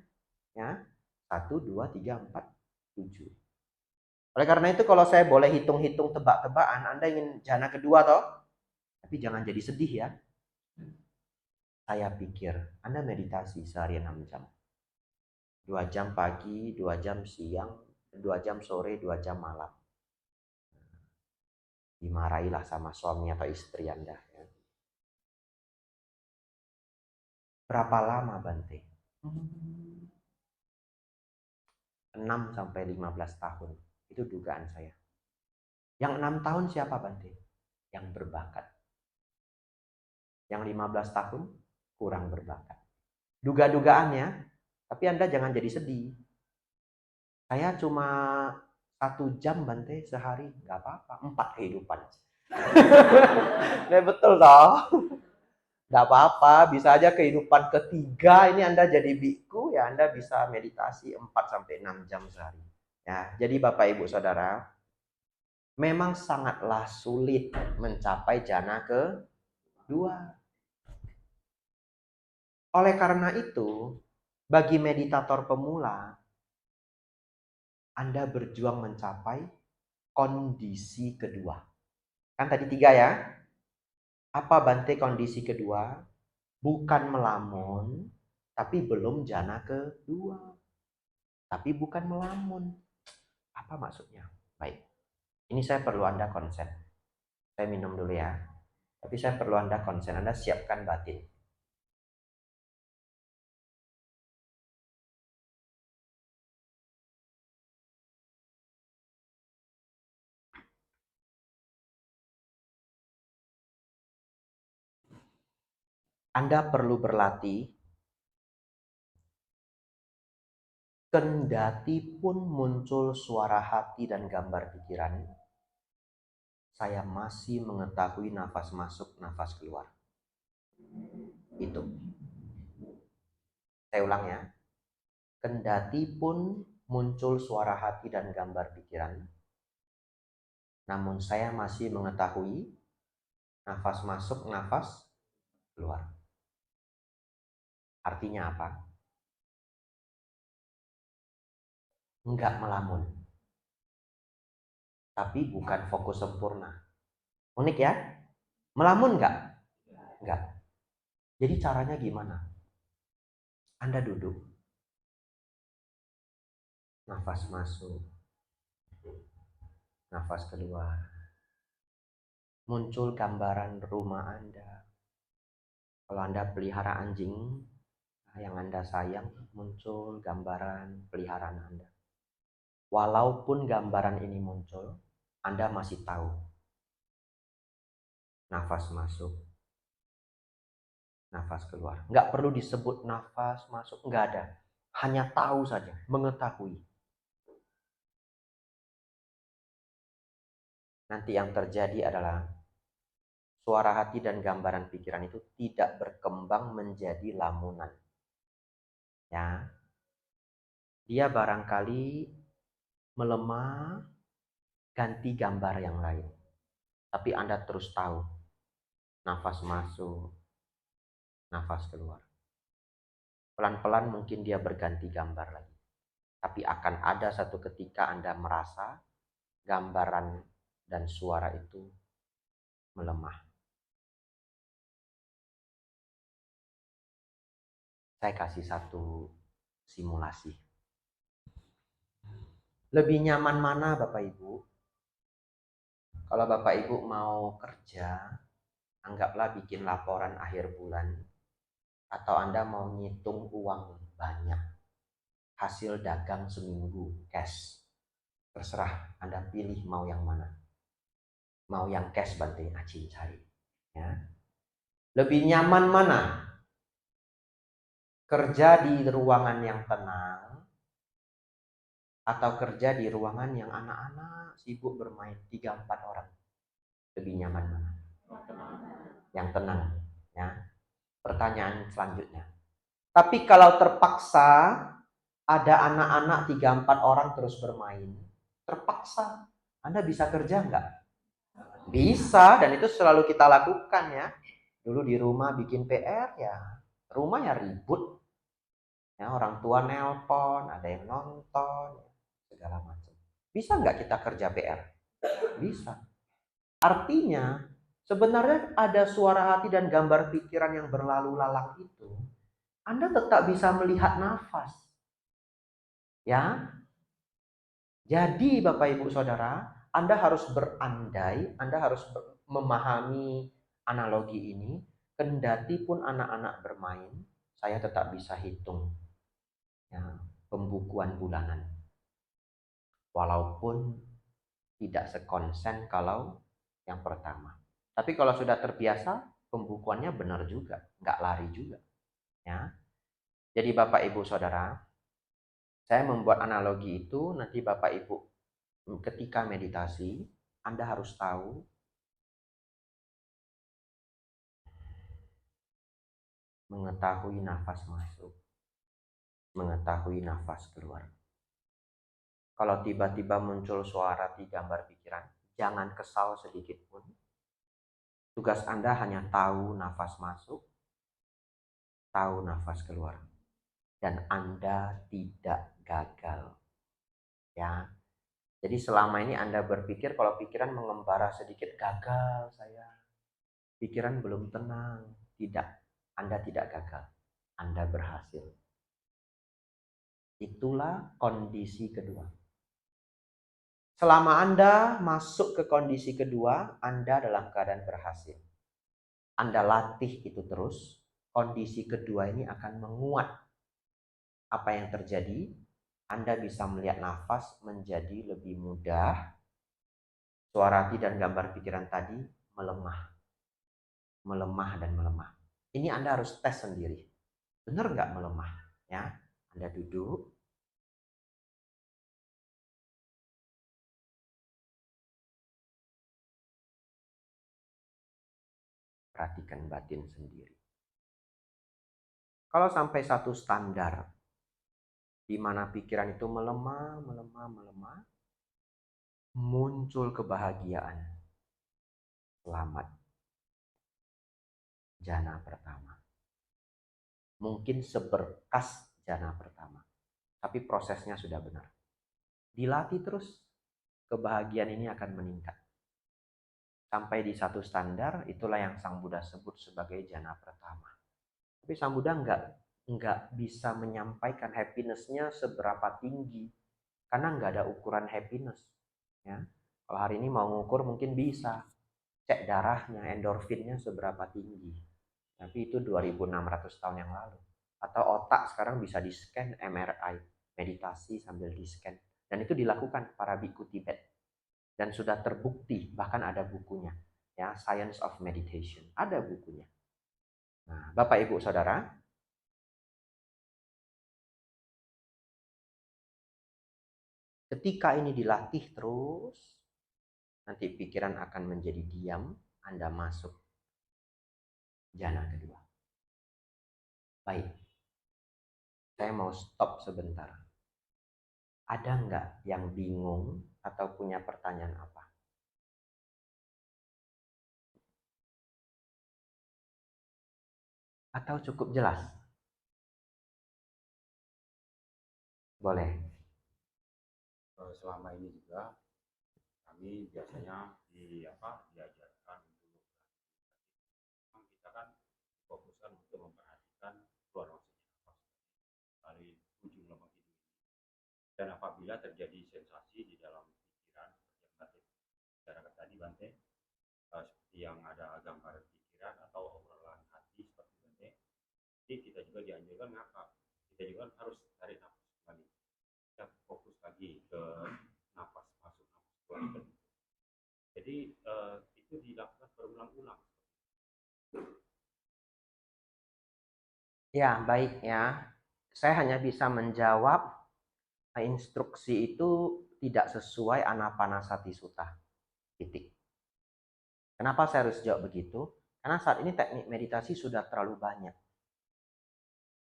Ya, 1, 2, 3, 4, 7. Oleh karena itu kalau saya boleh hitung-hitung tebak-tebakan, Anda ingin jana kedua toh? Tapi jangan jadi sedih ya. Saya pikir Anda meditasi sehari 6 jam. 2 jam pagi, 2 jam siang, 2 jam sore, 2 jam malam. Dimarahilah sama suami atau istri Anda. Ya. Berapa lama Bante? 6 sampai 15 tahun. Itu dugaan saya. Yang 6 tahun siapa Bante? Yang berbakat. Yang 15 tahun kurang berbakat. Duga-dugaannya, tapi Anda jangan jadi sedih. Saya cuma 1 jam Bante sehari, nggak apa-apa. 4 kehidupan. Nah, betul toh? Nggak apa-apa, bisa aja kehidupan ketiga ini Anda jadi biku, ya Anda bisa meditasi 4 sampai 6 jam sehari. Ya, jadi Bapak Ibu Saudara, memang sangatlah sulit mencapai jana kedua. Oleh karena itu, bagi meditator pemula, Anda berjuang mencapai kondisi kedua. Kan tadi 3 ya. Apa Bante kondisi kedua? Bukan melamun, tapi belum jana kedua. Tapi bukan melamun. Apa maksudnya? Baik. Ini saya perlu Anda konsen. Saya minum dulu ya. Tapi saya perlu Anda konsen. Anda siapkan batin. Anda perlu berlatih. Kendati pun muncul suara hati dan gambar pikiran, saya masih mengetahui nafas masuk, nafas keluar. Itu. Saya ulang ya. Kendati pun muncul suara hati dan gambar pikiran, namun saya masih mengetahui nafas masuk, nafas keluar. Artinya apa? Enggak melamun. Tapi bukan fokus sempurna. Unik ya? Melamun enggak? Enggak. Jadi caranya gimana? Anda duduk. Nafas masuk. Nafas keluar. Muncul gambaran rumah Anda. Kalau Anda pelihara anjing yang Anda sayang, muncul gambaran peliharaan Anda. Walaupun gambaran ini muncul, Anda masih tahu. Nafas masuk, nafas keluar. Nggak perlu disebut nafas masuk, nggak ada. Hanya tahu saja, mengetahui. Nanti yang terjadi adalah suara hati dan gambaran pikiran itu tidak berkembang menjadi lamunan. Ya, dia barangkali melemah, ganti gambar yang lain. Tapi Anda terus tahu, nafas masuk, nafas keluar. Pelan-pelan mungkin dia berganti gambar lagi. Tapi akan ada satu ketika Anda merasa gambaran dan suara itu melemah. Saya kasih satu simulasi. Lebih nyaman mana Bapak Ibu? Kalau Bapak Ibu mau kerja, anggaplah bikin laporan akhir bulan, atau Anda mau ngitung uang banyak, hasil dagang seminggu, cash. Terserah, Anda pilih mau yang mana. Mau yang cash Bante, Aci cari. Ya. Lebih nyaman mana? Kerja di ruangan yang tenang, atau kerja di ruangan yang anak-anak sibuk bermain 3-4 orang? Lebih nyaman mana? Yang tenang. Ya. Pertanyaan selanjutnya. Tapi kalau terpaksa ada anak-anak 3-4 orang terus bermain, terpaksa, Anda bisa kerja nggak? Bisa, dan itu selalu kita lakukan ya. Dulu di rumah bikin PR ya, rumah ya ribut. Ya, orang tua nelpon, ada yang nonton, segala macam. Bisa nggak kita kerja PR? Bisa. Artinya, sebenarnya ada suara hati dan gambar pikiran yang berlalu lalang itu, Anda tetap bisa melihat nafas. Ya. Jadi Bapak Ibu Saudara, Anda harus berandai, Anda harus memahami analogi ini, kendati pun anak-anak bermain, saya tetap bisa hitung ya, pembukuan bulanan. Walaupun tidak sekonsen kalau yang pertama. Tapi kalau sudah terbiasa, pembukuannya benar juga, nggak lari juga. Ya. Jadi Bapak Ibu Saudara, saya membuat analogi itu, nanti Bapak Ibu ketika meditasi, Anda harus tahu mengetahui nafas masuk, mengetahui nafas keluar. Kalau tiba-tiba muncul suara di gambar pikiran, jangan kesal sedikit pun. Tugas Anda hanya tahu nafas masuk, tahu nafas keluar. Dan Anda tidak gagal. Ya. Jadi selama ini Anda berpikir kalau pikiran mengembara sedikit, gagal saya. Pikiran belum tenang. Tidak. Anda tidak gagal. Anda berhasil. Itulah kondisi kedua. Selama Anda masuk ke kondisi kedua, Anda dalam keadaan berhasil. Anda latih itu terus, kondisi kedua ini akan menguat. Apa yang terjadi? Anda bisa melihat nafas menjadi lebih mudah. Suara hati dan gambar pikiran tadi melemah. Melemah dan melemah. Ini Anda harus tes sendiri. Benar nggak melemah? Ya, Anda duduk. Perhatikan batin sendiri. Kalau sampai satu standar, di mana pikiran itu melemah, muncul kebahagiaan. Selamat. Jana pertama. Mungkin seberkas jana pertama. Tapi prosesnya sudah benar. Dilatih terus, kebahagiaan ini akan meningkat. Sampai di satu standar, itulah yang Sang Buddha sebut sebagai jana pertama. Tapi Sang Buddha nggak bisa menyampaikan happiness-nya seberapa tinggi. Karena nggak ada ukuran happiness. Ya. Kalau hari ini mau ngukur mungkin bisa. Cek darahnya, endorfinnya seberapa tinggi. Tapi itu 2600 tahun yang lalu. Atau otak sekarang bisa di-scan MRI, meditasi sambil di-scan. Dan itu dilakukan para biku Tibet. Dan sudah terbukti, bahkan ada bukunya. Ya, Science of Meditation. Ada bukunya. Nah, Bapak Ibu Saudara, ketika ini dilatih terus, nanti pikiran akan menjadi diam, Anda masuk jana kedua. Baik, saya mau stop sebentar. Ada nggak yang bingung atau punya pertanyaan apa? Atau cukup jelas? Boleh. Selama ini juga kami biasanya diajarkan untuk kita kan fokuskan untuk memperhatikan keluar masuknya nafas dari ujung lubang hidung. Dan apabila terjadi sensasi di dalam pikiran seperti yang Bante bicarakan tadi, Bante, seperti yang ada gambar pikiran atau obrolan hati seperti Bante, jadi kita juga dianjurkan ngapa? Kita juga harus tarik nafas kembali. Kita fokus lagi ke nafas masuk, nafas keluar. Jadi itu dilakukan berulang-ulang. Ya, baik ya. Saya hanya bisa menjawab instruksi itu tidak sesuai Anapanasati Sutta. Titik. Kenapa saya harus jawab begitu? Karena saat ini teknik meditasi sudah terlalu banyak.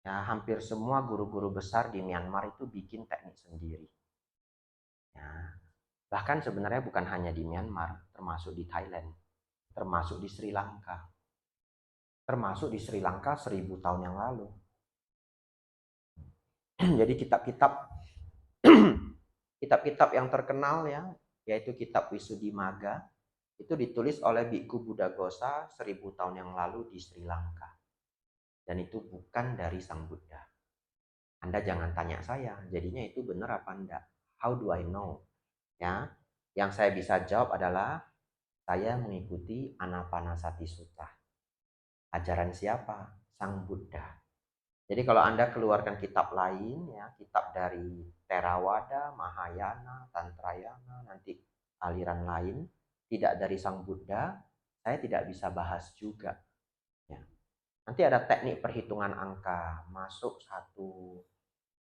Ya, hampir semua guru-guru besar di Myanmar itu bikin teknik sendiri. Ya, bahkan sebenarnya bukan hanya di Myanmar, termasuk di Thailand, termasuk di Sri Lanka. Termasuk di Sri Lanka 1000 tahun yang lalu. Jadi kitab-kitab yang terkenal ya, yaitu kitab Visuddhimagga, itu ditulis oleh Bhikkhu Buddhaghosa 1000 tahun yang lalu di Sri Lanka. Dan itu bukan dari Sang Buddha. Anda jangan tanya saya, jadinya itu benar apa enggak? How do I know? Ya, yang saya bisa jawab adalah saya mengikuti Anapanasati Sutta. Ajaran siapa? Sang Buddha. Jadi kalau Anda keluarkan kitab lain, ya, kitab dari Theravada, Mahayana, Tantrayana, nanti aliran lain, tidak dari Sang Buddha, saya tidak bisa bahas juga. Ya. Nanti ada teknik perhitungan angka, masuk satu,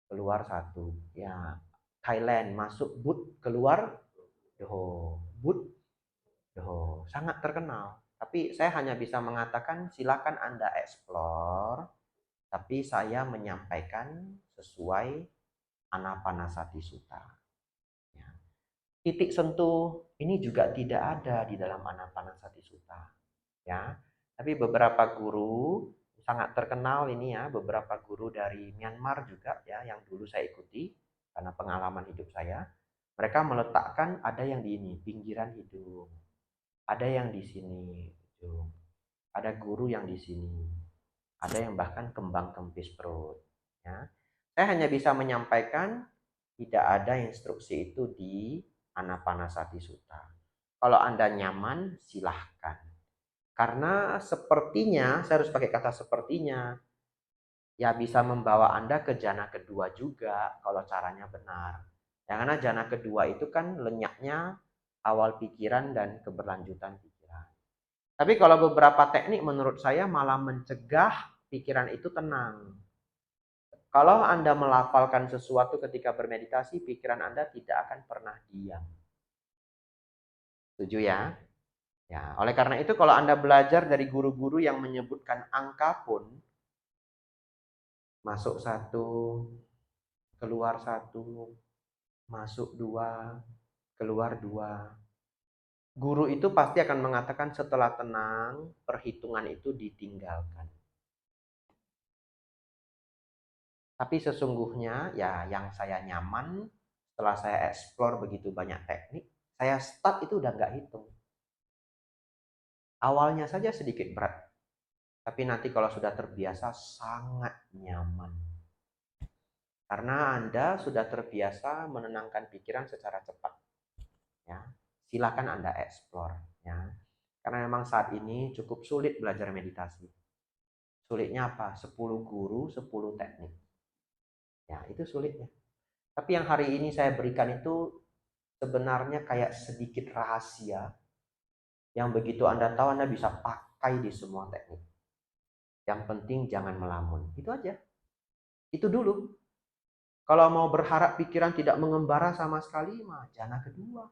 keluar satu. Ya, Thailand masuk Bud, keluar Doho. Bud, Doho. Sangat terkenal. Tapi saya hanya bisa mengatakan silakan Anda explore, tapi saya menyampaikan sesuai Anapanasati Sutta. Ya. Titik sentuh ini juga tidak ada di dalam Anapanasati Sutta. Ya, tapi beberapa guru sangat terkenal ini ya, beberapa guru dari Myanmar juga ya, yang dulu saya ikuti karena pengalaman hidup saya, mereka meletakkan ada yang di ini pinggiran hidung, ada yang di sini hidung, ada guru yang di sini, ada yang bahkan kembang kempis perut. Ya, saya hanya bisa menyampaikan, tidak ada instruksi itu di Anapanasati Sutta. Kalau Anda nyaman, silahkan. Karena sepertinya, saya harus pakai kata sepertinya, ya bisa membawa Anda ke jana kedua juga kalau caranya benar. Ya, karena jana kedua itu kan lenyaknya awal pikiran dan keberlanjutan pikiran. Tapi kalau beberapa teknik menurut saya malah mencegah pikiran itu tenang. Kalau Anda melafalkan sesuatu ketika bermeditasi, pikiran Anda tidak akan pernah diam. Setuju ya? Ya, oleh karena itu kalau Anda belajar dari guru-guru yang menyebutkan angka pun, masuk satu, keluar satu, masuk dua, keluar dua. Guru itu pasti akan mengatakan setelah tenang, perhitungan itu ditinggalkan. Tapi sesungguhnya ya yang saya nyaman, setelah saya explore begitu banyak teknik, saya start itu udah nggak hitung. Awalnya saja sedikit berat, tapi nanti kalau sudah terbiasa sangat nyaman. Karena Anda sudah terbiasa menenangkan pikiran secara cepat. Ya, silakan Anda explore. Ya, karena memang saat ini cukup sulit belajar meditasi. Sulitnya apa? 10 guru, 10 teknik. Ya, itu sulitnya. Tapi yang hari ini saya berikan itu sebenarnya kayak sedikit rahasia yang begitu Anda tahu Anda bisa pakai di semua teknik. Yang penting jangan melamun. Itu aja. Itu dulu. Kalau mau berharap pikiran tidak mengembara sama sekali, mah jana kedua.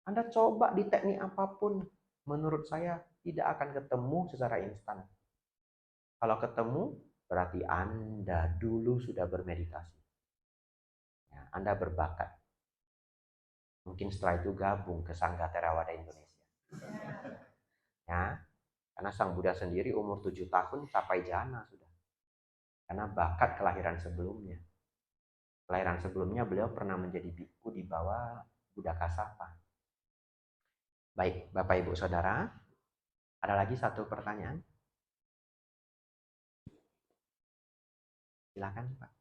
Anda coba di teknik apapun, menurut saya tidak akan ketemu secara instan. Kalau ketemu, berarti Anda dulu sudah bermeditasi. Ya, Anda berbakat. Mungkin setelah itu gabung ke Sangga Theravada Indonesia. Ya, karena Sang Buddha sendiri umur 7 tahun capai jana sudah. Karena bakat kelahiran sebelumnya. Kelahiran sebelumnya beliau pernah menjadi biku di bawah Buddha Kasapa. Baik, Bapak Ibu Saudara, ada lagi satu pertanyaan? Silakan, Pak.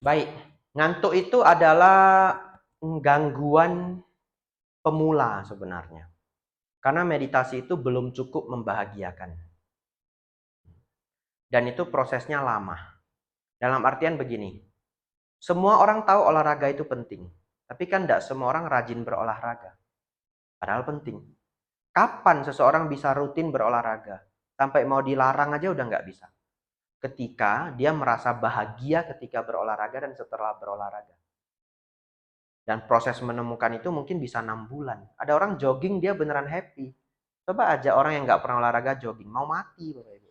Baik, ngantuk itu adalah gangguan pemula sebenarnya. Karena meditasi itu belum cukup membahagiakan. Dan itu prosesnya lama. Dalam artian begini, semua orang tahu olahraga itu penting. Tapi kan tidak semua orang rajin berolahraga. Padahal penting. Kapan seseorang bisa rutin berolahraga? Sampai mau dilarang aja udah nggak bisa. Ketika dia merasa bahagia ketika berolahraga dan setelah berolahraga. Dan proses menemukan itu mungkin bisa 6 bulan. Ada orang jogging dia beneran happy. Coba aja orang yang nggak pernah olahraga jogging, mau mati Bapak Ibu.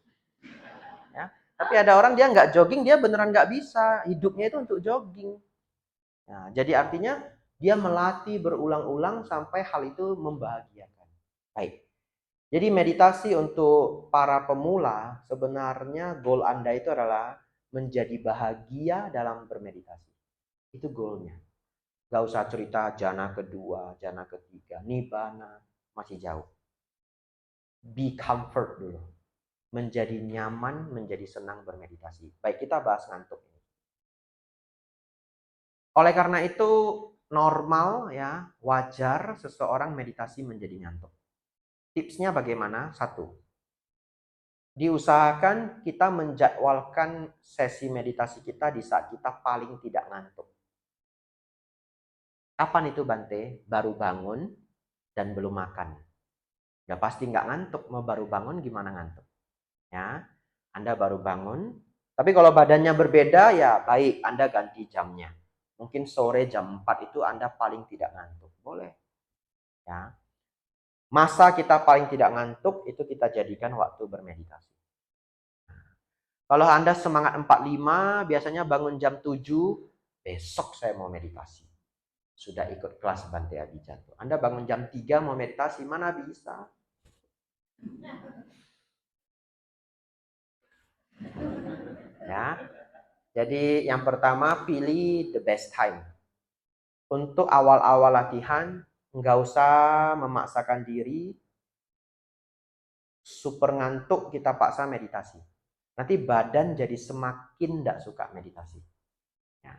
Ya. Tapi ada orang dia nggak jogging, dia beneran nggak bisa. Hidupnya itu untuk jogging. Nah, jadi artinya dia melatih berulang-ulang sampai hal itu membahagiakan. Baik. Jadi meditasi untuk para pemula sebenarnya goal Anda itu adalah menjadi bahagia dalam bermeditasi. Itu goalnya. Gak usah cerita jana kedua, jana ketiga, nibbana, masih jauh. be comfort dulu. Menjadi nyaman, menjadi senang bermeditasi. Baik, kita bahas ngantuk ini. Oleh karena itu, normal ya, wajar seseorang meditasi menjadi ngantuk. Tipsnya bagaimana? 1. Diusahakan kita menjadwalkan sesi meditasi kita di saat kita paling tidak ngantuk. Kapan itu Bante? Baru bangun dan belum makan. Ya pasti nggak ngantuk, mau baru bangun gimana ngantuk? Ya, Anda baru bangun, tapi kalau badannya berbeda ya baik, Anda ganti jamnya. Mungkin sore jam 4 itu Anda paling tidak ngantuk. Boleh. Ya. Masa kita paling tidak ngantuk itu kita jadikan waktu bermeditasi. Kalau Anda semangat 45, biasanya bangun jam 7, besok saya mau meditasi. Sudah ikut kelas Bante Abijat. Anda bangun jam 3 mau meditasi, mana bisa? Ya. Jadi yang pertama pilih the best time. Untuk awal-awal latihan, nggak usah memaksakan diri, super ngantuk kita paksa meditasi. Nanti badan jadi semakin nggak suka meditasi. Ya.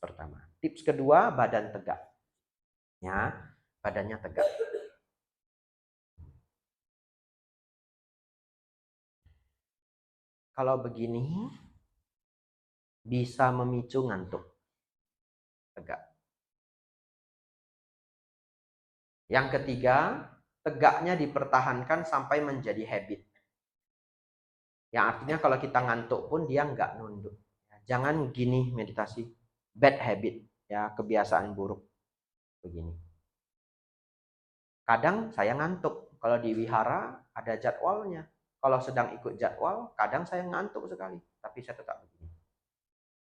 Pertama. Tips kedua, badan tegak. Ya, badannya tegak. Kalau begini, bisa memicu ngantuk. Tegak. Yang ketiga, tegaknya dipertahankan sampai menjadi habit. Yang artinya kalau kita ngantuk pun dia nggak nunduk. Jangan gini meditasi. Bad habit, ya kebiasaan buruk. Begini. Kadang saya ngantuk. Kalau di wihara ada jadwalnya. Kalau sedang ikut jadwal, kadang saya ngantuk sekali. Tapi saya tetap begini.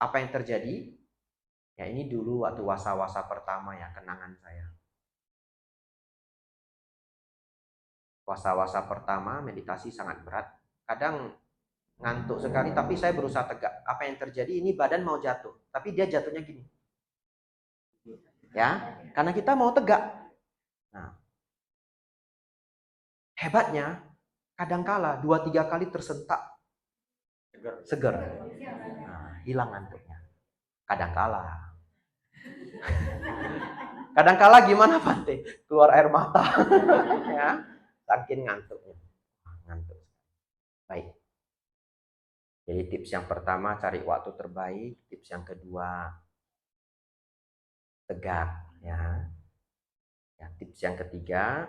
Apa yang terjadi? Ya ini dulu waktu wasa-wasa pertama ya, kenangan saya. Wasa-wasa pertama meditasi sangat berat. Kadang ngantuk sekali, tapi saya berusaha tegak. Apa yang terjadi? Ini badan mau jatuh, tapi dia jatuhnya gini. Ya, karena kita mau tegak. Nah, hebatnya, kadangkala 2-3 kali tersentak seger. Nah, hilang ngantuknya. Kadangkala. Kadangkala gimana Bante? Keluar air mata. Ya, saking ngantuknya. Ngantuk. Baik. Jadi tips yang pertama cari waktu terbaik, tips yang kedua tegak ya. Ya, tips yang ketiga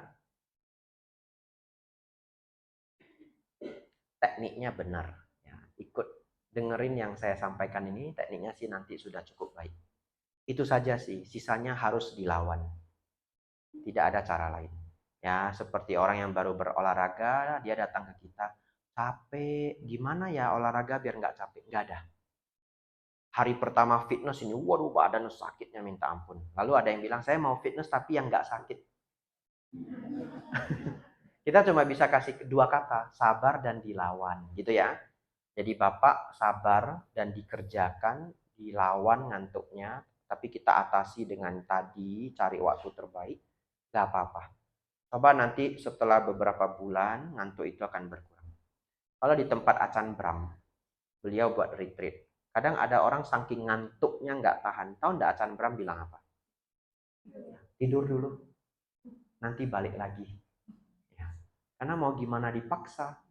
tekniknya benar ya. Ikut dengerin yang saya sampaikan ini, tekniknya sih nanti sudah cukup baik. Itu saja sih, sisanya harus dilawan. Tidak ada cara lain. Ya, seperti orang yang baru berolahraga, dia datang ke kita, capek, gimana ya olahraga biar nggak capek? Nggak ada. Hari pertama fitness ini, waduh badan sakitnya minta ampun. Lalu ada yang bilang, saya mau fitness tapi yang nggak sakit. Kita cuma bisa kasih dua kata, sabar dan dilawan, gitu ya. Jadi Bapak sabar dan dikerjakan, dilawan ngantuknya, tapi kita atasi dengan tadi, cari waktu terbaik, nggak apa-apa. Coba nanti setelah beberapa bulan, ngantuk itu akan berkurang. Kalau di tempat Acan Bram, beliau buat retreat. Kadang ada orang saking ngantuknya nggak tahan. Tahu nggak Acan Bram bilang apa? Tidur dulu, nanti balik lagi. Ya. Karena mau gimana dipaksa.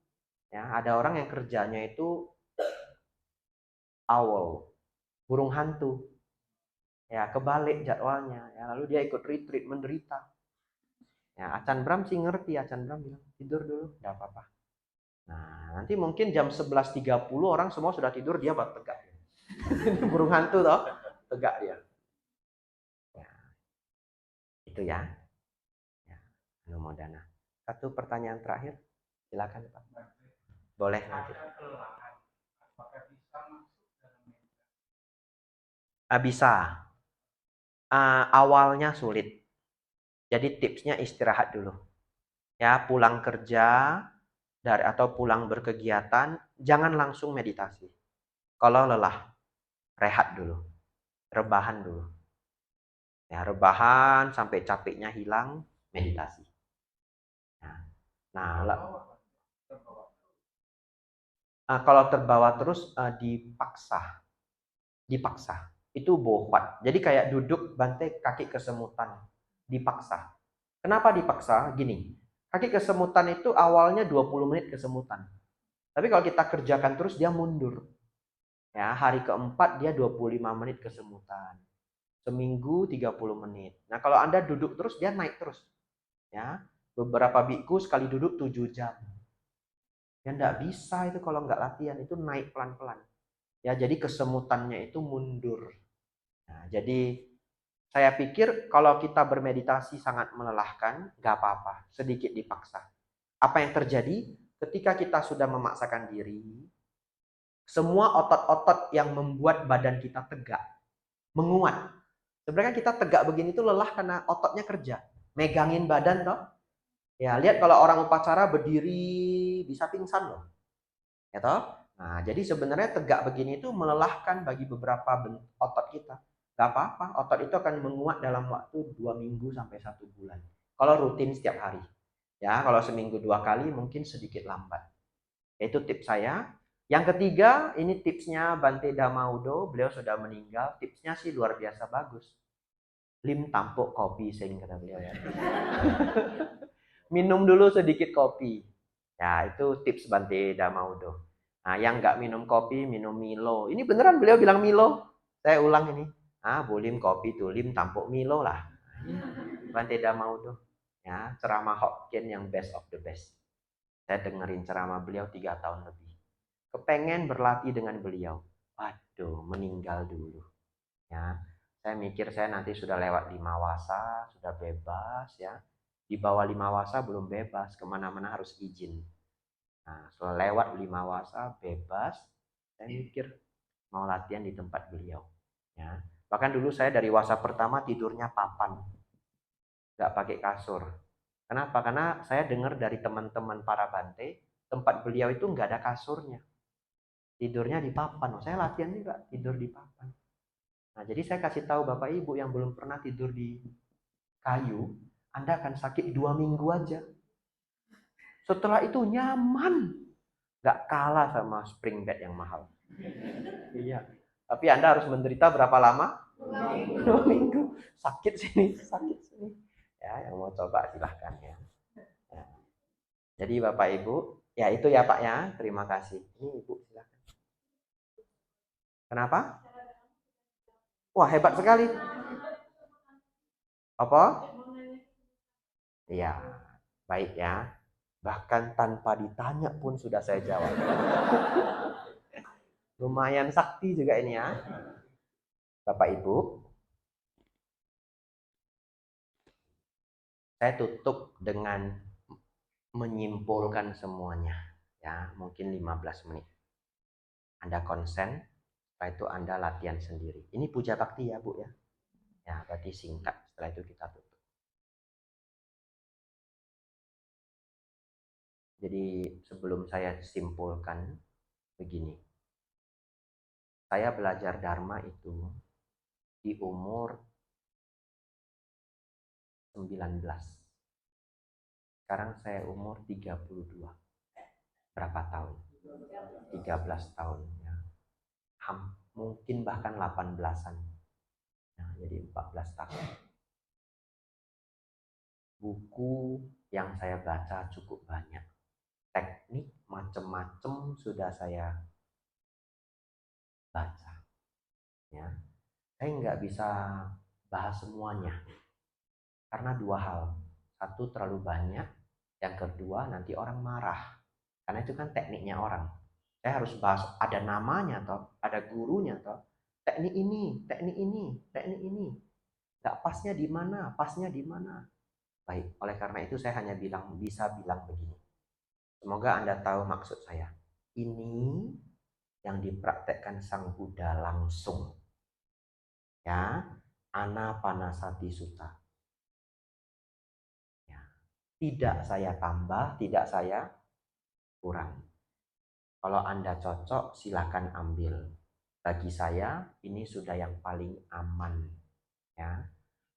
Ya, ada orang yang kerjanya itu owl, burung hantu. Ya, kebalik jadwalnya. Ya, lalu dia ikut retreat menderita. Ya, Acan Bram sih ngerti. Acan Bram bilang, tidur dulu, nggak apa-apa. Nah, nanti mungkin jam 11.30 orang semua sudah tidur, dia buat tegak. Ini burung hantu toh, tegak dia. Ya, itu ya. Ya, Anumodana. Satu pertanyaan terakhir, silakan Pak. Boleh nanti. Bisa. Awalnya sulit. Jadi tipsnya istirahat dulu. Ya, pulang kerja atau pulang berkegiatan, jangan langsung meditasi. Kalau lelah, rehat dulu. Rebahan dulu. Ya, rebahan sampai capeknya hilang, meditasi. Nah, Nah, kalau terbawa terus dipaksa. Itu bohwat. Jadi kayak duduk bantai kaki kesemutan, dipaksa. Kenapa dipaksa? Gini, kaki kesemutan itu awalnya 20 menit kesemutan. Tapi kalau kita kerjakan terus dia mundur. Ya, hari keempat dia 25 menit kesemutan. Seminggu 30 menit. Nah, kalau Anda duduk terus dia naik terus. Ya, beberapa biku sekali duduk 7 jam. Ya enggak bisa itu kalau enggak latihan, itu naik pelan-pelan. Ya, jadi kesemutannya itu mundur. Nah, jadi saya pikir kalau kita bermeditasi sangat melelahkan, nggak apa-apa, sedikit dipaksa. Apa yang terjadi ketika kita sudah memaksakan diri, semua otot-otot yang membuat badan kita tegak, menguat. Sebenarnya kita tegak begini itu lelah karena ototnya kerja. Megangin badan toh. Ya, lihat kalau orang upacara berdiri bisa pingsan loh. Ya toh? Nah, jadi sebenarnya tegak begini itu melelahkan bagi beberapa otot kita. Gak apa-apa, otot itu akan menguat dalam waktu 2 minggu sampai 1 bulan. Kalau rutin setiap hari. Ya, kalau seminggu 2 kali mungkin sedikit lambat. Itu tips saya. Yang ketiga, ini tipsnya Bante Dhamaudo, beliau sudah meninggal. Tipsnya sih luar biasa bagus. Lim tampuk kopi sing kata beliau ya. Minum dulu sedikit kopi. Ya, itu tips Bante Dhamaudo. Nah, yang nggak minum kopi, minum Milo. Ini beneran beliau bilang Milo. Saya ulang ini. Bulim kopi tulim tampuk Milo lah. Bante Dhamaudo. Ya, ceramah Hokkien yang best of the best. Saya dengerin ceramah beliau 3 tahun lebih. Kepengen berlatih dengan beliau. Waduh, meninggal dulu. Ya, saya mikir saya nanti sudah lewat 5 wasa, sudah bebas ya. Di bawah 5 wasa belum bebas, kemana-mana harus izin. Nah, setelah lewat 5 wasa bebas, saya mikir mau latihan di tempat beliau. Ya, bahkan dulu saya dari wasa pertama tidurnya papan, nggak pakai kasur. Kenapa? Karena saya dengar dari teman-teman para bante, tempat beliau itu nggak ada kasurnya. Tidurnya di papan. Saya latihan juga tidur di papan. Nah, jadi saya kasih tahu Bapak Ibu yang belum pernah tidur di kayu, Anda akan sakit 2 minggu aja. Setelah itu nyaman. Nggak kalah sama spring bed yang mahal. Iya. Tapi Anda harus menderita berapa lama? 2 minggu. Sakit sini, sakit sini. Ya, yang mau coba silahkan ya. Ya. Jadi Bapak Ibu, ya itu ya Pak ya. Terima kasih. Ini Ibu silahkan. Kenapa? Wah, hebat sekali. Apa? Iya, baik ya. Bahkan tanpa ditanya pun sudah saya jawab. Lumayan sakti juga ini ya. Bapak Ibu, saya tutup dengan menyimpulkan semuanya. Ya, mungkin 15 menit. Anda konsen, setelah itu Anda latihan sendiri. Ini puja bakti ya Bu ya. Ya, berarti singkat. Setelah itu kita tutup. Jadi sebelum saya simpulkan begini. Saya belajar Dharma itu di umur 19. Sekarang saya umur 32. Berapa tahun? 13 tahun ya. Mungkin bahkan 18-an. Nah, jadi 14 tahun. Buku yang saya baca cukup banyak. Teknik macam-macam sudah saya baca. Ya. Saya nggak bisa bahas semuanya. Karena 2 hal. Satu, terlalu banyak. Yang kedua, nanti orang marah. Karena itu kan tekniknya orang. Saya harus bahas, ada namanya toh, ada gurunya toh. Teknik ini, teknik ini, teknik ini. Nggak pasnya di mana, pasnya di mana. Baik, oleh karena itu saya hanya bisa bilang begini. Semoga Anda tahu maksud saya. Ini yang dipraktekkan Sang Buddha langsung. Ya, Anapanasati Sutta. Ya. Tidak saya tambah, tidak saya kurang. Kalau Anda cocok, silakan ambil. Bagi saya, ini sudah yang paling aman. Ya.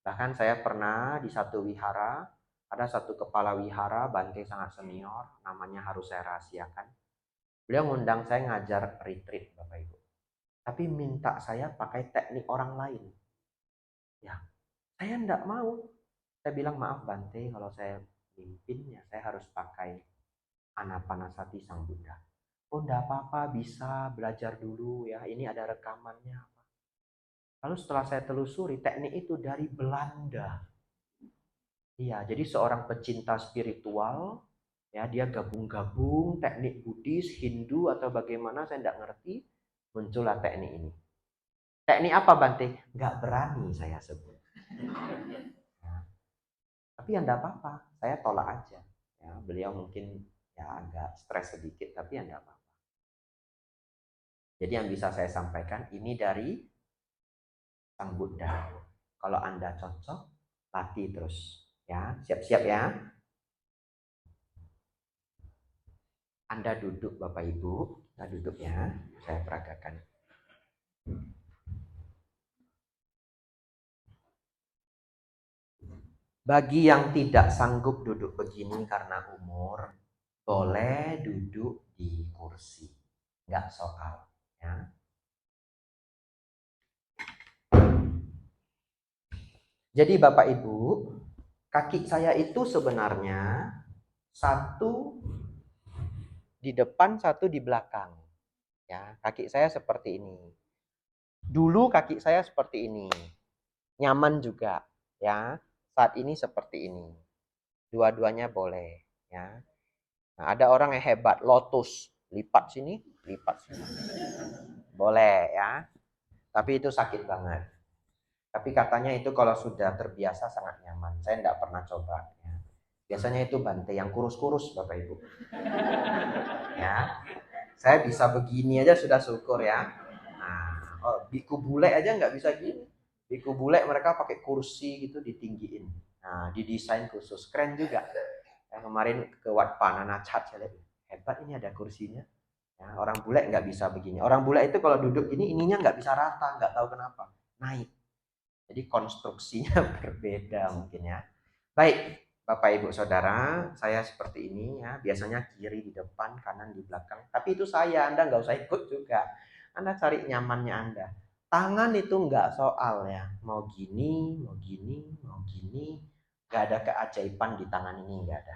Bahkan saya pernah di satu wihara, Ada satu kepala wihara, Bante sangat senior, namanya harus saya rahasiakan. Beliau ngundang saya ngajar retreat, Bapak Ibu. Tapi minta saya pakai teknik orang lain. Ya, saya enggak mau. Saya bilang, maaf Bante, kalau saya mimpin, ya saya harus pakai Anapanasati Sang Buddha. Oh, enggak apa-apa, bisa belajar dulu ya. Ini ada rekamannya. Lalu setelah saya telusuri, teknik itu dari Belanda. Iya, jadi seorang pecinta spiritual, ya dia gabung-gabung teknik Buddhis, Hindu atau bagaimana saya tidak ngerti, muncullah teknik ini. Teknik apa Bante? Nggak berani saya sebut. Ya. Tapi ya enggak apa-apa, saya tolak aja. Ya, beliau mungkin ya agak stres sedikit, tapi ya enggak apa-apa. Jadi yang bisa saya sampaikan ini dari Sang Buddha. Kalau Anda cocok, latih terus. Ya, siap-siap ya. Anda duduk Bapak Ibu, kita duduk ya, saya peragakan. Bagi yang tidak sanggup duduk begini karena umur, boleh duduk di kursi, nggak soal. Ya. Jadi Bapak Ibu, kaki saya itu sebenarnya satu di depan, satu di belakang. Ya, kaki saya seperti ini. Dulu kaki saya seperti ini, nyaman juga. Ya, saat ini seperti ini. Dua-duanya boleh. Ya. Nah, ada orang yang hebat, lotus, lipat sini, lipat sini. Boleh ya. Tapi itu sakit banget. Tapi katanya itu kalau sudah terbiasa sangat nyaman. Saya tidak pernah coba. Ya. Biasanya itu Bante yang kurus-kurus Bapak Ibu. Ya, saya bisa begini aja sudah syukur ya. Nah, biku bule aja nggak bisa gini. Biku bule mereka pakai kursi gitu ditinggiin. Nah, didesain khusus, keren juga. Yang kemarin ke Wat Panana Chat saya lihat, hebat ini ada kursinya. Ya, orang bule nggak bisa begini. Orang bule itu kalau duduk gini ininya nggak bisa rata, nggak tahu kenapa. Naik. Jadi konstruksinya berbeda mungkin ya. Baik, Bapak Ibu Saudara, saya seperti ini ya. Biasanya kiri di depan, kanan di belakang. Tapi itu saya, Anda nggak usah ikut juga. Anda cari nyamannya Anda. Tangan itu nggak soal ya. Mau gini, mau gini, mau gini. Nggak ada keajaiban di tangan ini, nggak ada.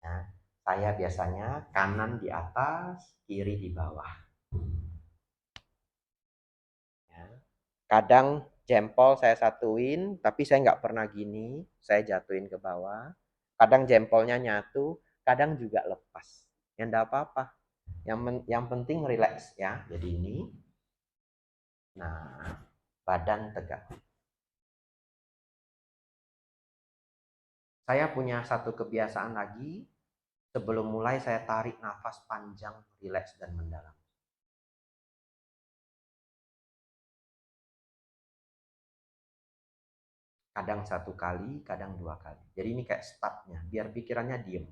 Ya. Saya biasanya kanan di atas, kiri di bawah. Ya. Kadang jempol saya satuin, tapi saya nggak pernah gini, saya jatuhin ke bawah. Kadang jempolnya nyatu, kadang juga lepas. Ya enggak apa-apa. Yang penting relax ya. Jadi ini. Nah, badan tegak. Saya punya satu kebiasaan lagi. Sebelum mulai saya tarik nafas panjang, relax dan mendalam. Kadang satu kali, kadang dua kali. Jadi ini kayak startnya, biar pikirannya diem.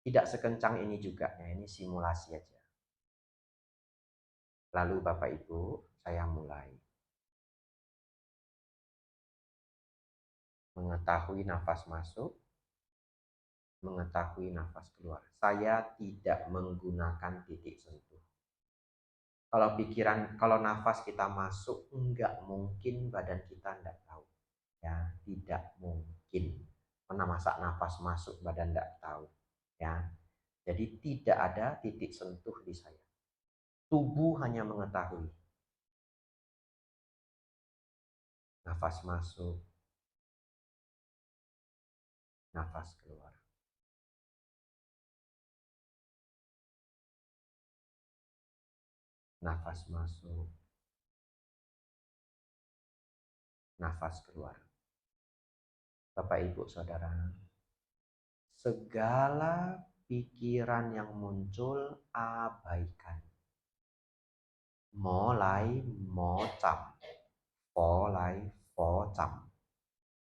Tidak sekencang ini juga, ya ini simulasi aja. Lalu Bapak Ibu, saya mulai. Mengetahui nafas masuk, mengetahui nafas keluar. Saya tidak menggunakan titik sentuh. Kalau pikiran, kalau nafas kita masuk, enggak mungkin badan kita enggak tahu. Ya, tidak mungkin. Mana masa nafas masuk badan enggak tahu. Ya, jadi tidak ada titik sentuh di saya. Tubuh hanya mengetahui. Nafas masuk, nafas keluar. Nafas masuk, nafas keluar. Bapak Ibu Saudara, segala pikiran yang muncul abaikan. Mulai mocam, polai pocam.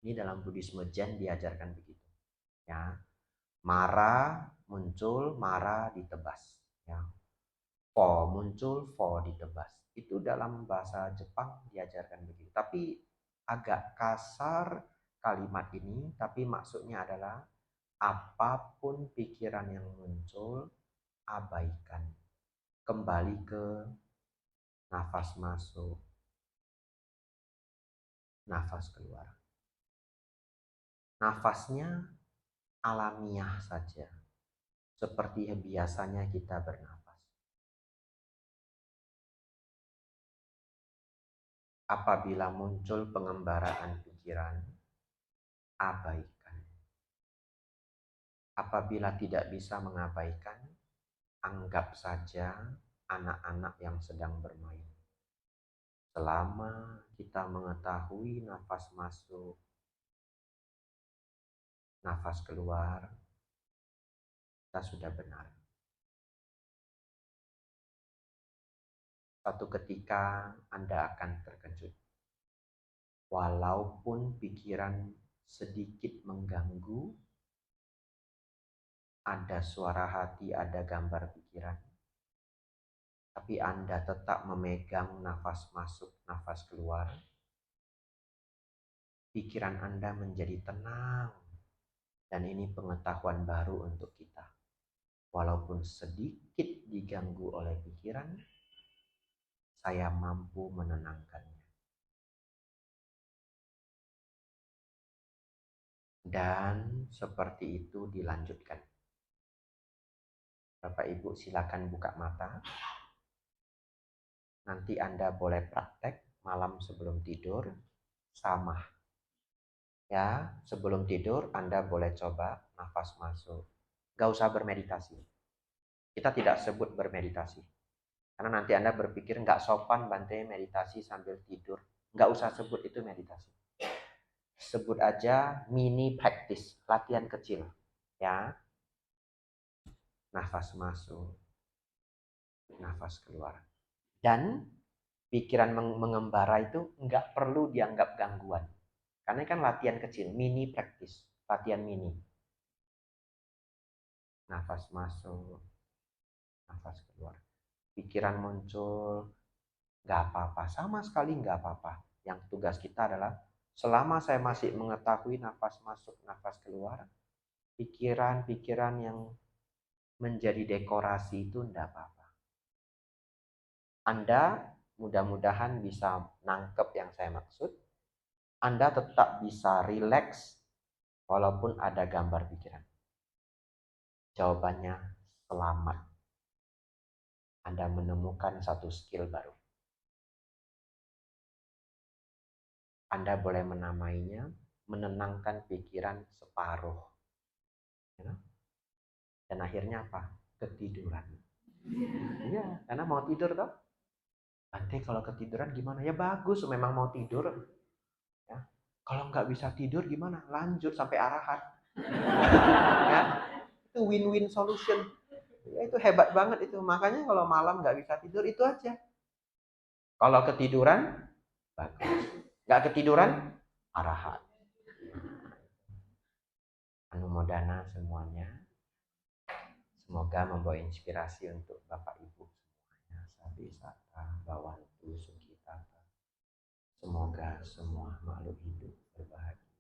Ini dalam Buddhisme Zen diajarkan begitu. Ya, marah muncul, marah ditebas. Ya, po muncul, po ditebas. Itu dalam bahasa Jepang diajarkan begitu. Tapi agak kasar kalimat ini, tapi maksudnya adalah apapun pikiran yang muncul, abaikan. Kembali ke nafas masuk, nafas keluar. Nafasnya alamiah saja, seperti biasanya kita bernafas. Apabila muncul pengembaraan pikiran, abaikan. Apabila tidak bisa mengabaikan, anggap saja anak-anak yang sedang bermain. Selama kita mengetahui nafas masuk, nafas keluar, kita sudah benar. Suatu ketika Anda akan terkejut. Walaupun pikiran sedikit mengganggu, ada suara hati, ada gambar pikiran, tapi Anda tetap memegang nafas masuk, nafas keluar, pikiran Anda menjadi tenang. Dan ini pengetahuan baru untuk kita. Walaupun sedikit diganggu oleh pikiran, saya mampu menenangkannya. Dan seperti itu dilanjutkan. Bapak Ibu silakan buka mata. Nanti Anda boleh praktek malam sebelum tidur sama. Ya, sebelum tidur Anda boleh coba nafas masuk. Gak usah bermeditasi. Kita tidak sebut bermeditasi. Karena nanti Anda berpikir nggak sopan Bante meditasi sambil tidur. Nggak usah sebut itu meditasi. Sebut aja mini practice, latihan kecil. Ya, nafas masuk, nafas keluar. Dan pikiran mengembara itu nggak perlu dianggap gangguan. Karena kan latihan kecil, mini practice, latihan mini. Nafas masuk, nafas keluar. Pikiran muncul, nggak apa-apa, sama sekali nggak apa-apa. Yang tugas kita adalah selama saya masih mengetahui nafas masuk, nafas keluar, pikiran-pikiran yang menjadi dekorasi itu enggak apa-apa. Anda mudah-mudahan bisa nangkep yang saya maksud. Anda tetap bisa rileks walaupun ada gambar pikiran. Jawabannya selamat. Anda menemukan satu skill baru. Anda boleh menamainya menenangkan pikiran separuh. Ya. Dan akhirnya apa? Ketiduran. Iya, karena mau tidur toh. Nanti kalau ketiduran gimana? Ya bagus, memang mau tidur. Ya. Kalau nggak bisa tidur gimana? Lanjut sampai arahan. Ya. Itu win-win solution. Ya, itu hebat banget itu. Makanya kalau malam nggak bisa tidur itu aja. Kalau ketiduran, bagus. Nggak ketiduran, arahan. Anumodana semuanya. Semoga membawa inspirasi untuk Bapak Ibu semuanya. Sabi sata bawantu sukitata. Semoga semua makhluk hidup berbahagia.